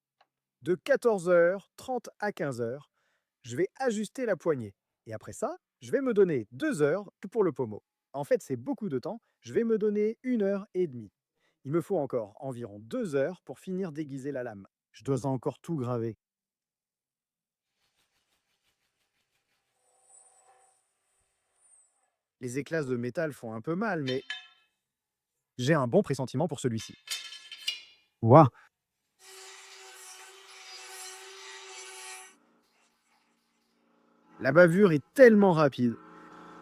S1: De 14h30 à 15h, je vais ajuster la poignée. Et après ça, je vais me donner 2 heures pour le pommeau. En fait, c'est beaucoup de temps. Je vais me donner 1 heure et demie. Il me faut encore environ 2 heures pour finir d'aiguiser la lame. Je dois encore tout graver. Les éclats de métal font un peu mal, mais j'ai un bon pressentiment pour celui-ci.
S2: Ouah.
S1: La bavure est tellement rapide.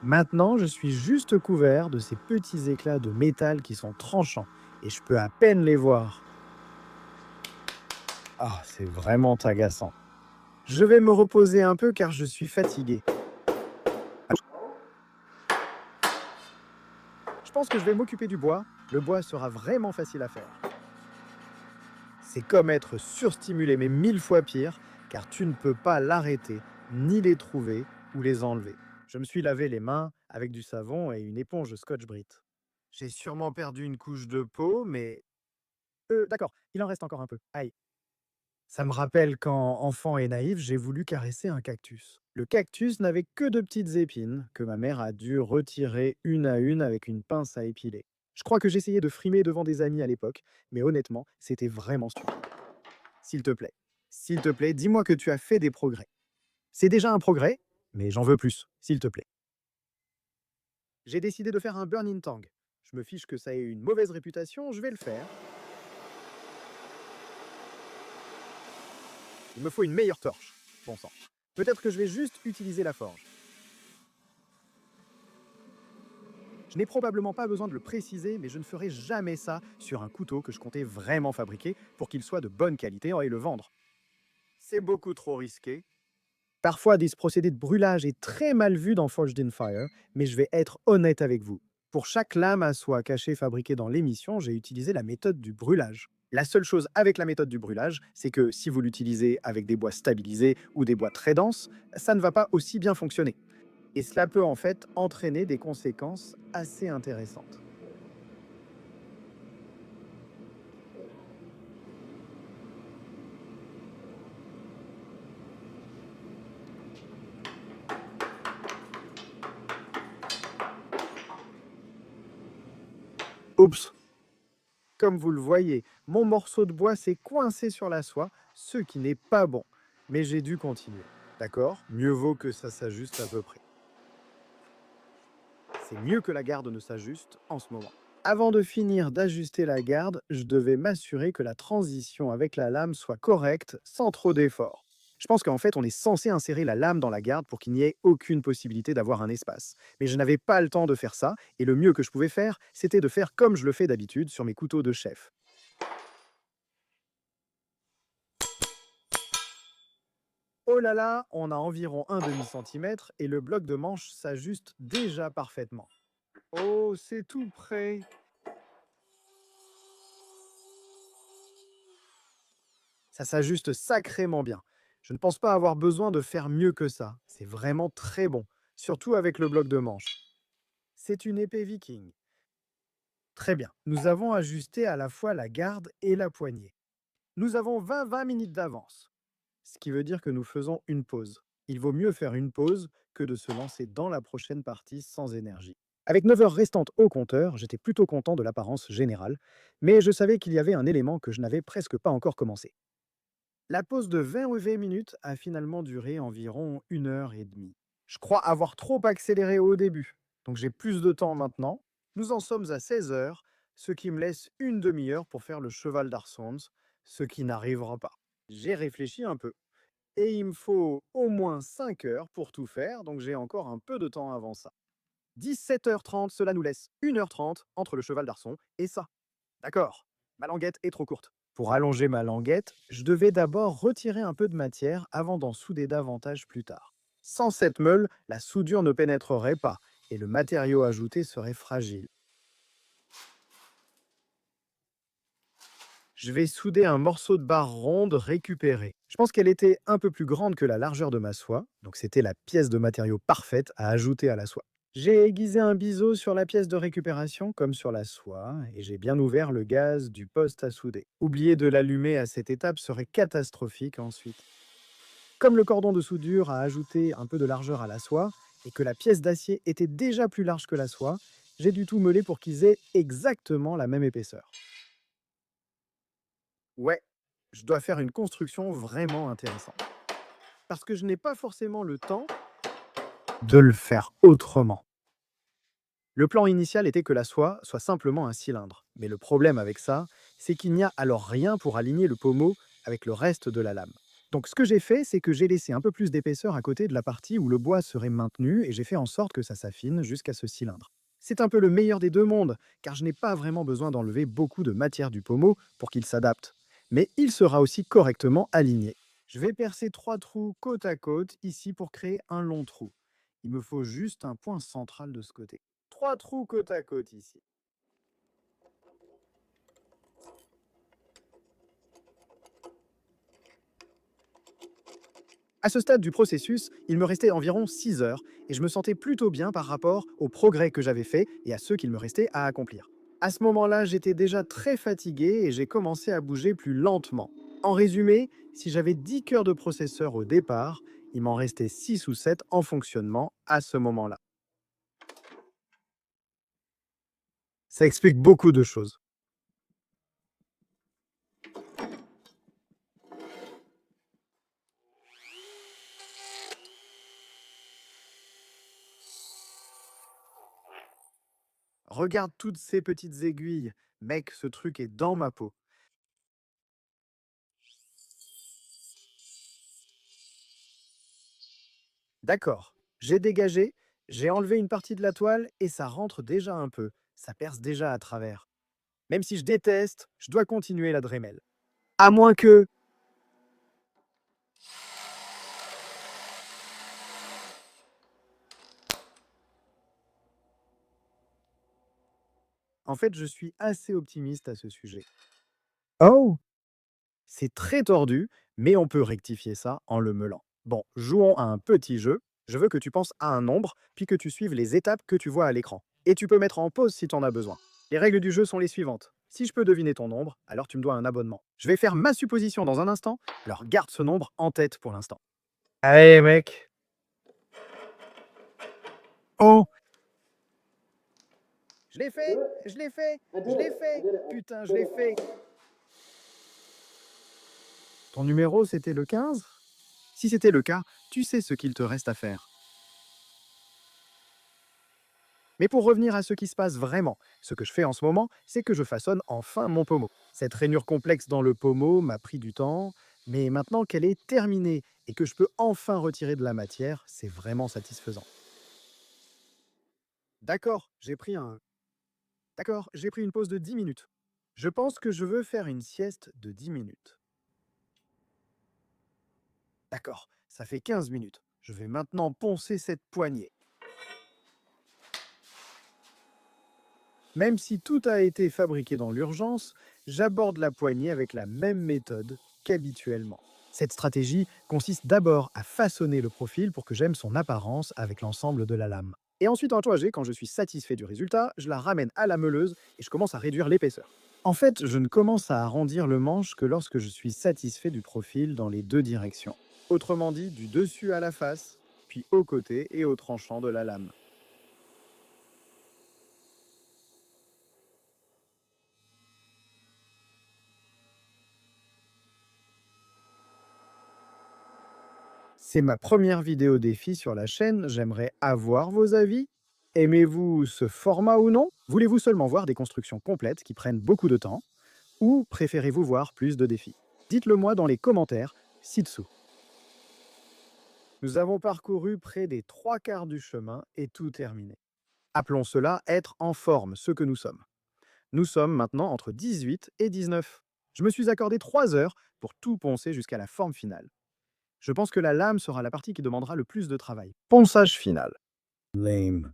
S1: Maintenant, je suis juste couvert de ces petits éclats de métal qui sont tranchants et je peux à peine les voir. Ah, c'est vraiment agaçant. Je vais me reposer un peu car je suis fatigué. Je pense que je vais m'occuper du bois. Le bois sera vraiment facile à faire. C'est comme être surstimulé, mais 1000 fois pire, car tu ne peux pas l'arrêter, ni les trouver ou les enlever. Je me suis lavé les mains avec du savon et une éponge Scotch-Brite. J'ai sûrement perdu une couche de peau, mais... d'accord, il en reste encore un peu. Aïe. Ça me rappelle quand, enfant et naïf, j'ai voulu caresser un cactus. Le cactus n'avait que de petites épines que ma mère a dû retirer une à une avec une pince à épiler. Je crois que j'essayais de frimer devant des amis à l'époque, mais honnêtement, c'était vraiment stupide. S'il te plaît, dis-moi que tu as fait des progrès. C'est déjà un progrès, mais j'en veux plus, s'il te plaît. J'ai décidé de faire un burn-in tang. Je me fiche que ça ait une mauvaise réputation, je vais le faire. Il me faut une meilleure torche. Bon sang. Peut-être que je vais juste utiliser la forge. Je n'ai probablement pas besoin de le préciser, mais je ne ferai jamais ça sur un couteau que je comptais vraiment fabriquer pour qu'il soit de bonne qualité et le vendre. C'est beaucoup trop risqué. Parfois, ce procédé de brûlage est très mal vu dans Forged in Fire, mais je vais être honnête avec vous. Pour chaque lame à soie cachée fabriquée dans l'émission, j'ai utilisé la méthode du brûlage. La seule chose avec la méthode du brûlage, c'est que si vous l'utilisez avec des bois stabilisés ou des bois très denses, ça ne va pas aussi bien fonctionner. Et cela peut en fait entraîner des conséquences assez intéressantes. Oups. Comme vous le voyez, mon morceau de bois s'est coincé sur la soie, ce qui n'est pas bon. Mais j'ai dû continuer. D'accord? Mieux vaut que ça s'ajuste à peu près. C'est mieux que la garde ne s'ajuste en ce moment. Avant de finir d'ajuster la garde, je devais m'assurer que la transition avec la lame soit correcte sans trop d'efforts. Je pense qu'en fait, on est censé insérer la lame dans la garde pour qu'il n'y ait aucune possibilité d'avoir un espace. Mais je n'avais pas le temps de faire ça, et le mieux que je pouvais faire, c'était de faire comme je le fais d'habitude sur mes couteaux de chef. Oh là là, on a environ un demi-centimètre et le bloc de manche s'ajuste déjà parfaitement. Oh, c'est tout prêt. Ça s'ajuste sacrément bien. Je ne pense pas avoir besoin de faire mieux que ça. C'est vraiment très bon, surtout avec le bloc de manche. C'est une épée viking. Très bien. Nous avons ajusté à la fois la garde et la poignée. Nous avons 20 minutes d'avance, ce qui veut dire que nous faisons une pause. Il vaut mieux faire une pause que de se lancer dans la prochaine partie sans énergie. Avec 9 heures restantes au compteur, j'étais plutôt content de l'apparence générale, mais je savais qu'il y avait un élément que je n'avais presque pas encore commencé. La pause de 20 minutes a finalement duré environ 1 heure et demie. Je crois avoir trop accéléré au début, donc j'ai plus de temps maintenant. Nous en sommes à 16 heures, ce qui me laisse une demi-heure pour faire le cheval d'Arsons, ce qui n'arrivera pas. J'ai réfléchi un peu, et il me faut au moins 5 heures pour tout faire, donc j'ai encore un peu de temps avant ça. 17h30, cela nous laisse 1 heure 30 entre le cheval d'Arçon et ça. D'accord, ma languette est trop courte. Pour allonger ma languette, je devais d'abord retirer un peu de matière avant d'en souder davantage plus tard. Sans cette meule, la soudure ne pénétrerait pas et le matériau ajouté serait fragile. Je vais souder un morceau de barre ronde récupérée. Je pense qu'elle était un peu plus grande que la largeur de ma soie, donc c'était la pièce de matériau parfaite à ajouter à la soie. J'ai aiguisé un biseau sur la pièce de récupération comme sur la soie et j'ai bien ouvert le gaz du poste à souder. Oublier de l'allumer à cette étape serait catastrophique ensuite. Comme le cordon de soudure a ajouté un peu de largeur à la soie et que la pièce d'acier était déjà plus large que la soie, j'ai dû tout meuler pour qu'ils aient exactement la même épaisseur. Ouais, je dois faire une construction vraiment intéressante. Parce que je n'ai pas forcément le temps de le faire autrement. Le plan initial était que la soie soit simplement un cylindre. Mais le problème avec ça, c'est qu'il n'y a alors rien pour aligner le pommeau avec le reste de la lame. Donc ce que j'ai fait, c'est que j'ai laissé un peu plus d'épaisseur à côté de la partie où le bois serait maintenu et j'ai fait en sorte que ça s'affine jusqu'à ce cylindre. C'est un peu le meilleur des deux mondes, car je n'ai pas vraiment besoin d'enlever beaucoup de matière du pommeau pour qu'il s'adapte. Mais il sera aussi correctement aligné. Je vais percer 3 trous côte à côte ici pour créer un long trou. Il me faut juste un point central de ce côté. 3 trous côte à côte ici. À ce stade du processus, il me restait environ 6 heures et je me sentais plutôt bien par rapport aux progrès que j'avais faits et à ceux qu'il me restait à accomplir. À ce moment-là, j'étais déjà très fatigué et j'ai commencé à bouger plus lentement. En résumé, si j'avais 10 cœurs de processeur au départ, il m'en restait 6 ou 7 en fonctionnement à ce moment-là. Ça explique beaucoup de choses. Regarde toutes ces petites aiguilles. Mec, ce truc est dans ma peau. D'accord. J'ai dégagé, j'ai enlevé une partie de la toile et ça rentre déjà un peu. Ça perce déjà à travers. Même si je déteste, je dois continuer la Dremel. À moins que... En fait, je suis assez optimiste à ce sujet. Oh. C'est très tordu, mais on peut rectifier ça en le meulant. Bon, jouons à un petit jeu. Je veux que tu penses à un nombre, puis que tu suives les étapes que tu vois à l'écran. Et tu peux mettre en pause si tu en as besoin. Les règles du jeu sont les suivantes. Si je peux deviner ton nombre, alors tu me dois un abonnement. Je vais faire ma supposition dans un instant, alors garde ce nombre en tête pour l'instant. Allez, mec. Oh, je l'ai fait, je l'ai fait, je l'ai fait. Putain, je l'ai fait. Ton numéro, c'était le 15? Si c'était le cas, tu sais ce qu'il te reste à faire. Mais pour revenir à ce qui se passe vraiment, ce que je fais en ce moment, c'est que je façonne enfin mon pommeau. Cette rainure complexe dans le pommeau m'a pris du temps, mais maintenant qu'elle est terminée et que je peux enfin retirer de la matière, c'est vraiment satisfaisant. D'accord, j'ai pris une pause de 10 minutes. Je pense que je veux faire une sieste de 10 minutes. D'accord, ça fait 15 minutes. Je vais maintenant poncer cette poignée. Même si tout a été fabriqué dans l'urgence, j'aborde la poignée avec la même méthode qu'habituellement. Cette stratégie consiste d'abord à façonner le profil pour que j'aime son apparence avec l'ensemble de la lame. Et ensuite, en toiser, quand je suis satisfait du résultat, je la ramène à la meuleuse et je commence à réduire l'épaisseur. En fait, je ne commence à arrondir le manche que lorsque je suis satisfait du profil dans les deux directions. Autrement dit, du dessus à la face, puis au côté et au tranchant de la lame. C'est ma première vidéo défi sur la chaîne, j'aimerais avoir vos avis. Aimez-vous ce format ou non? Voulez-vous seulement voir des constructions complètes qui prennent beaucoup de temps? Ou préférez-vous voir plus de défis? Dites-le moi dans les commentaires ci-dessous. Nous avons parcouru près des 3 quarts du chemin et tout terminé. Appelons cela être en forme, ce que nous sommes. Nous sommes maintenant entre 18 et 19. Je me suis accordé 3 heures pour tout poncer jusqu'à la forme finale. Je pense que la lame sera la partie qui demandera le plus de travail. Ponçage final. Lame.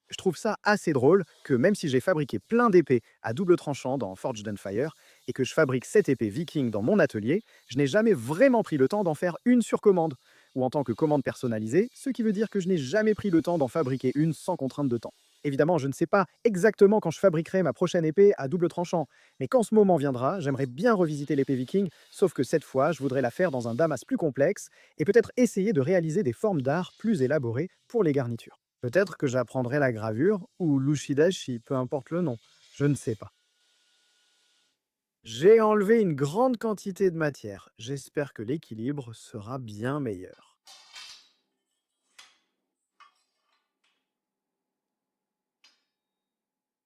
S1: Je trouve ça assez drôle que même si j'ai fabriqué plein d'épées à double tranchant dans Forged and Fire et que je fabrique cette épée viking dans mon atelier, je n'ai jamais vraiment pris le temps d'en faire une sur commande, ou en tant que commande personnalisée, ce qui veut dire que je n'ai jamais pris le temps d'en fabriquer une sans contrainte de temps. Évidemment, je ne sais pas exactement quand je fabriquerai ma prochaine épée à double tranchant, mais quand ce moment viendra, j'aimerais bien revisiter l'épée viking, sauf que cette fois, je voudrais la faire dans un damas plus complexe et peut-être essayer de réaliser des formes d'art plus élaborées pour les garnitures. Peut-être que j'apprendrai la gravure ou l'ushidashi, peu importe le nom, je ne sais pas. J'ai enlevé une grande quantité de matière. J'espère que l'équilibre sera bien meilleur.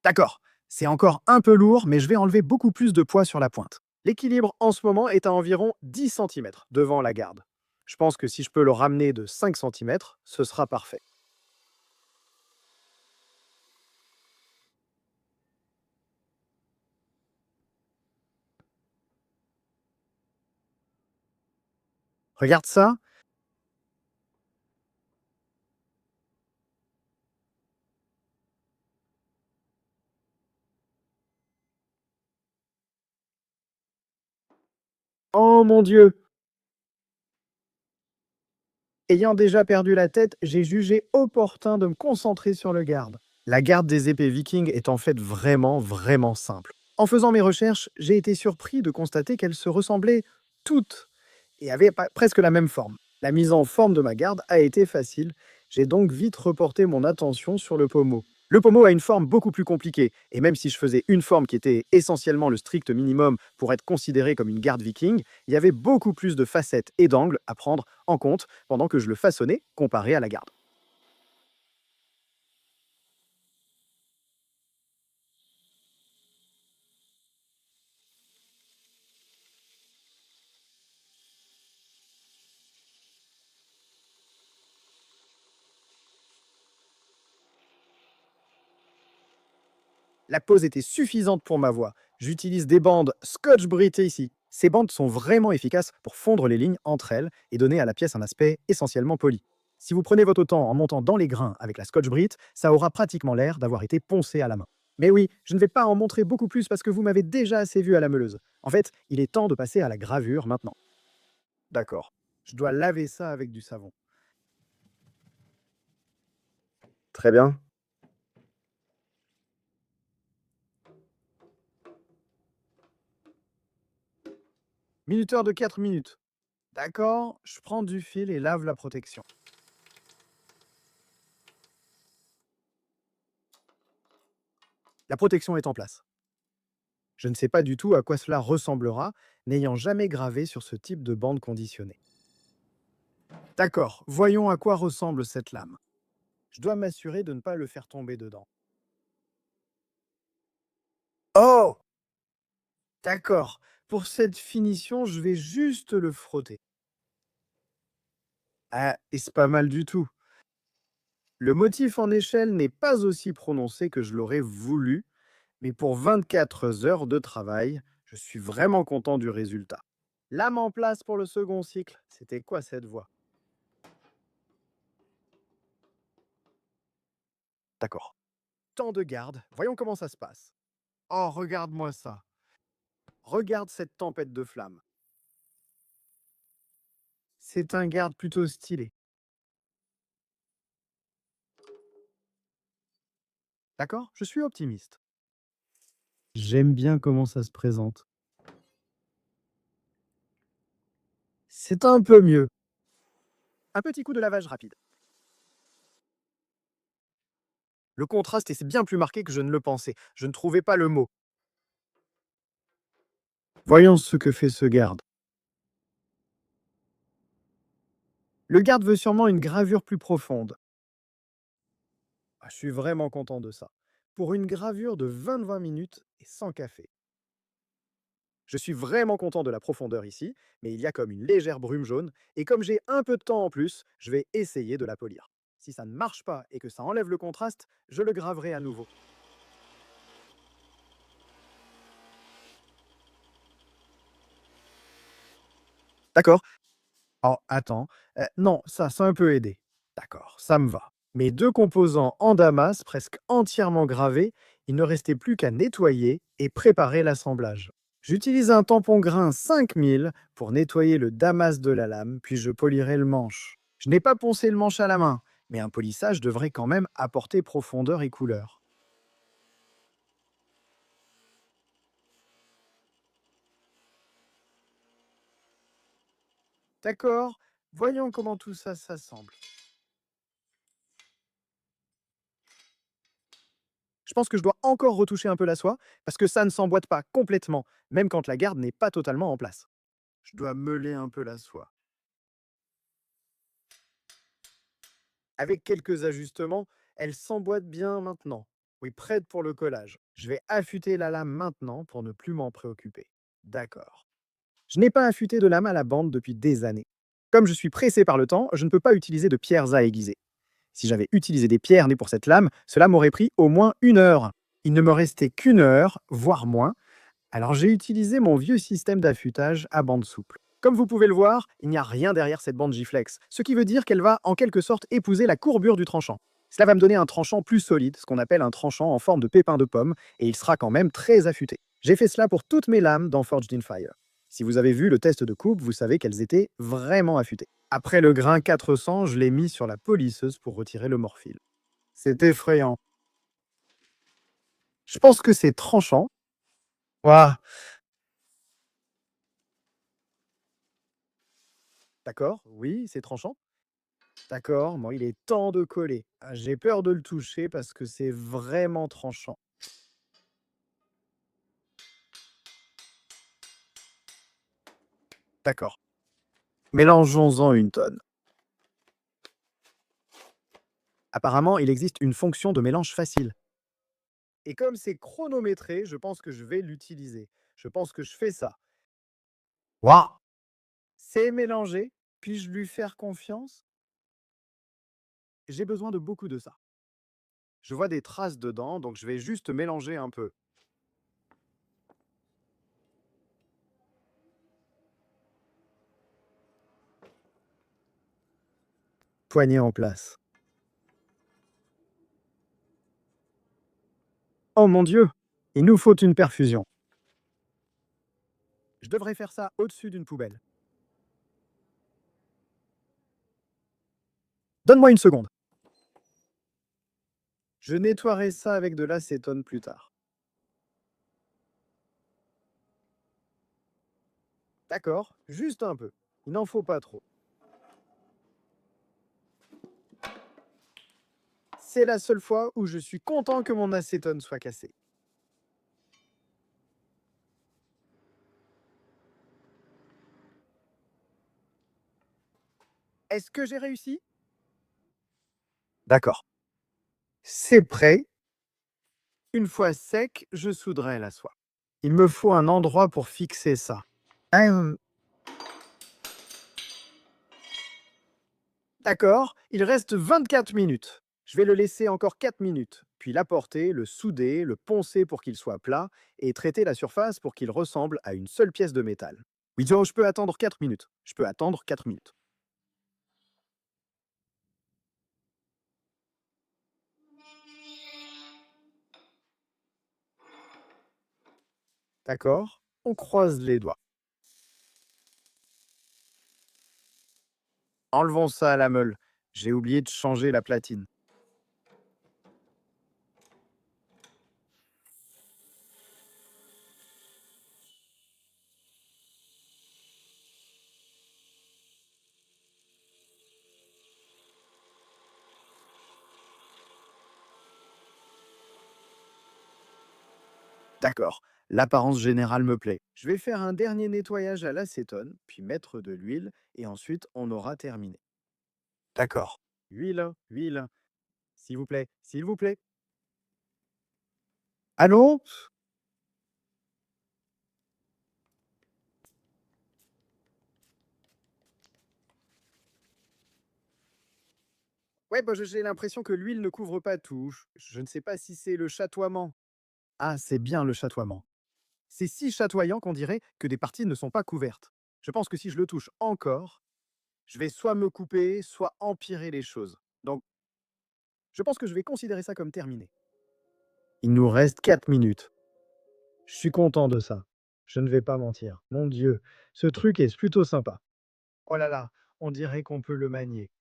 S1: D'accord, c'est encore un peu lourd, mais je vais enlever beaucoup plus de poids sur la pointe. L'équilibre en ce moment est à environ 10 centimètres devant la garde. Je pense que si je peux le ramener de 5 centimètres, ce sera parfait. Regarde ça. Oh mon Dieu. Ayant déjà perdu la tête, j'ai jugé opportun de me concentrer sur le garde. La garde des épées vikings est en fait vraiment simple. En faisant mes recherches, j'ai été surpris de constater qu'elles se ressemblaient toutes et avaient presque la même forme. La mise en forme de ma garde a été facile, j'ai donc vite reporté mon attention sur le pommeau. Le pommeau a une forme beaucoup plus compliquée, et même si je faisais une forme qui était essentiellement le strict minimum pour être considéré comme une garde viking, il y avait beaucoup plus de facettes et d'angles à prendre en compte pendant que je le façonnais comparé à la garde. La pose était suffisante pour ma voix. J'utilise des bandes Scotch-Brite ici. Ces bandes sont vraiment efficaces pour fondre les lignes entre elles et donner à la pièce un aspect essentiellement poli. Si vous prenez votre temps en montant dans les grains avec la Scotch-Brite, ça aura pratiquement l'air d'avoir été poncé à la main. Mais oui, je ne vais pas en montrer beaucoup plus parce que vous m'avez déjà assez vu à la meuleuse. En fait, il est temps de passer à la gravure maintenant. D'accord. Je dois laver ça avec du savon. Très bien. Minuteur de 4 minutes. D'accord, je prends du fil et lave la protection. La protection est en place. Je ne sais pas du tout à quoi cela ressemblera, n'ayant jamais gravé sur ce type de bande conditionnée. D'accord, voyons à quoi ressemble cette lame. Je dois m'assurer de ne pas le faire tomber dedans. Oh, d'accord. Pour cette finition, je vais juste le frotter. Ah, et c'est pas mal du tout. Le motif en échelle n'est pas aussi prononcé que je l'aurais voulu, mais pour 24 heures de travail, je suis vraiment content du résultat. Lame en place pour le second cycle. C'était quoi cette voix? D'accord. Temps de garde, voyons comment ça se passe. Oh, regarde-moi ça. Regarde cette tempête de flammes. C'est un garde plutôt stylé. D'accord? Je suis optimiste. J'aime bien comment ça se présente. C'est un peu mieux. Un petit coup de lavage rapide. Le contraste est bien plus marqué que je ne le pensais. Je ne trouvais pas le mot. Voyons ce que fait ce garde. Le garde veut sûrement une gravure plus profonde. Ah, je suis vraiment content de ça. Pour une gravure de 20 minutes et sans café. Je suis vraiment content de la profondeur ici, mais il y a comme une légère brume jaune, et comme j'ai un peu de temps en plus, je vais essayer de la polir. Si ça ne marche pas et que ça enlève le contraste, je le graverai à nouveau. D'accord. Oh, attends. Non, ça a un peu aidé. D'accord, ça me va. Mes deux composants en damas, presque entièrement gravés, il ne restait plus qu'à nettoyer et préparer l'assemblage. J'utilise un tampon grain 5000 pour nettoyer le damas de la lame, puis je polirai le manche. Je n'ai pas poncé le manche à la main, mais un polissage devrait quand même apporter profondeur et couleur. D'accord, voyons comment tout ça s'assemble. Je pense que je dois encore retoucher un peu la soie, parce que ça ne s'emboîte pas complètement, même quand la garde n'est pas totalement en place. Je dois meuler un peu la soie. Avec quelques ajustements, elle s'emboîte bien maintenant. Oui, prête pour le collage. Je vais affûter la lame maintenant pour ne plus m'en préoccuper. D'accord. Je n'ai pas affûté de lame à la bande depuis des années. Comme je suis pressé par le temps, je ne peux pas utiliser de pierres à aiguiser. Si j'avais utilisé des pierres nées pour cette lame, cela m'aurait pris au moins 1 heure. Il ne me restait qu'1 heure, voire moins, alors j'ai utilisé mon vieux système d'affûtage à bande souple. Comme vous pouvez le voir, il n'y a rien derrière cette bande Gflex, ce qui veut dire qu'elle va en quelque sorte épouser la courbure du tranchant. Cela va me donner un tranchant plus solide, ce qu'on appelle un tranchant en forme de pépin de pomme, et il sera quand même très affûté. J'ai fait cela pour toutes mes lames dans Forged in Fire. Si vous avez vu le test de coupe, vous savez qu'elles étaient vraiment affûtées. Après le grain 400, je l'ai mis sur la polisseuse pour retirer le morphile. C'est effrayant. Je pense que c'est tranchant. Waouh. D'accord, oui, c'est tranchant. D'accord, moi, il est temps de coller. Ah, j'ai peur de le toucher parce que c'est vraiment tranchant. D'accord. Mélangeons-en une tonne. Apparemment, il existe une fonction de mélange facile. Et comme c'est chronométré, je pense que je vais l'utiliser. Je pense que je fais ça. Waouh. C'est mélangé. Puis-je lui faire confiance? J'ai besoin de beaucoup de ça. Je vois des traces dedans, donc je vais juste mélanger un peu. Poignée en place. Oh mon Dieu! Il nous faut une perfusion. Je devrais faire ça au-dessus d'une poubelle. Donne-moi une seconde. Je nettoierai ça avec de l'acétone plus tard. D'accord, juste un peu. Il n'en faut pas trop. C'est la seule fois où je suis content que mon acétone soit cassé. Est-ce que j'ai réussi? D'accord. C'est prêt. Une fois sec, je souderai la soie. Il me faut un endroit pour fixer ça. Euh, D'accord, il reste 24 minutes. Je vais le laisser encore 4 minutes, puis l'apporter, le souder, le poncer pour qu'il soit plat et traiter la surface pour qu'il ressemble à une seule pièce de métal. Oui, Joe, je peux attendre 4 minutes. Je peux attendre 4 minutes. D'accord, on croise les doigts. Enlevons ça à la meule. J'ai oublié de changer la platine. D'accord, l'apparence générale me plaît. Je vais faire un dernier nettoyage à l'acétone, puis mettre de l'huile, et ensuite on aura terminé. D'accord. Huile, huile, s'il vous plaît, s'il vous plaît. Allô? Ouais, bah, j'ai l'impression que l'huile ne couvre pas tout. Je ne sais pas si c'est le chatoiement. Ah, c'est bien le chatoiement. C'est si chatoyant qu'on dirait que des parties ne sont pas couvertes. Je pense que si je le touche encore, je vais soit me couper, soit empirer les choses. Donc, je pense que je vais considérer ça comme terminé. Il nous reste 4 minutes. Je suis content de ça. Je ne vais pas mentir. Mon Dieu, ce truc est plutôt sympa. Oh là là, on dirait qu'on peut le manier.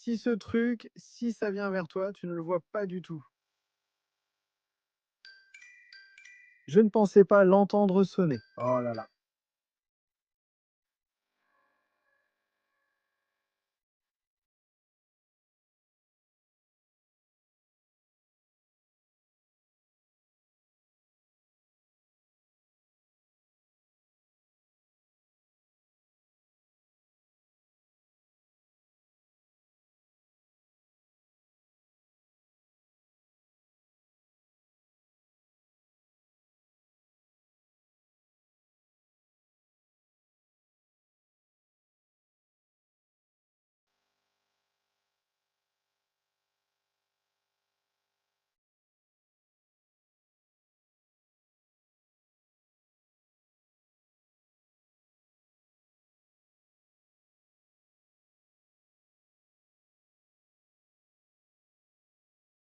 S1: Si ce truc, si ça vient vers toi, tu ne le vois pas du tout. Je ne pensais pas l'entendre sonner. Oh là là.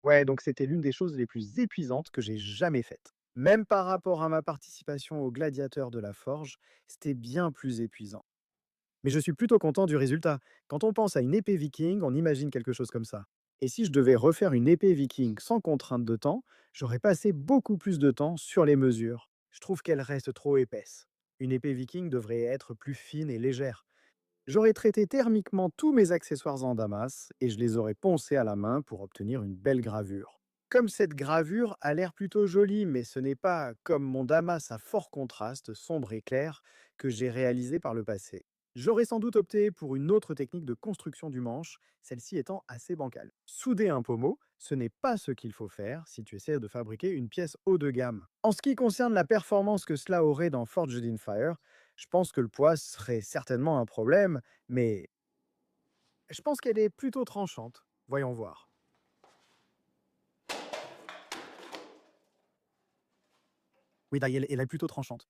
S1: Ouais, donc c'était l'une des choses les plus épuisantes que j'ai jamais faites. Même par rapport à ma participation au gladiateur de la forge, c'était bien plus épuisant. Mais je suis plutôt content du résultat. Quand on pense à une épée viking, on imagine quelque chose comme ça. Et si je devais refaire une épée viking sans contrainte de temps, j'aurais passé beaucoup plus de temps sur les mesures. Je trouve qu'elle reste trop épaisse. Une épée viking devrait être plus fine et légère. J'aurais traité thermiquement tous mes accessoires en damas et je les aurais poncés à la main pour obtenir une belle gravure. Comme cette gravure a l'air plutôt jolie, mais ce n'est pas comme mon damas à fort contraste, sombre et clair, que j'ai réalisé par le passé. J'aurais sans doute opté pour une autre technique de construction du manche, celle-ci étant assez bancale. Souder un pommeau, ce n'est pas ce qu'il faut faire si tu essaies de fabriquer une pièce haut de gamme. En ce qui concerne la performance que cela aurait dans Forged in Fire, je pense que le poids serait certainement un problème, mais je pense qu'elle est plutôt tranchante. Voyons voir. Oui, elle est plutôt tranchante.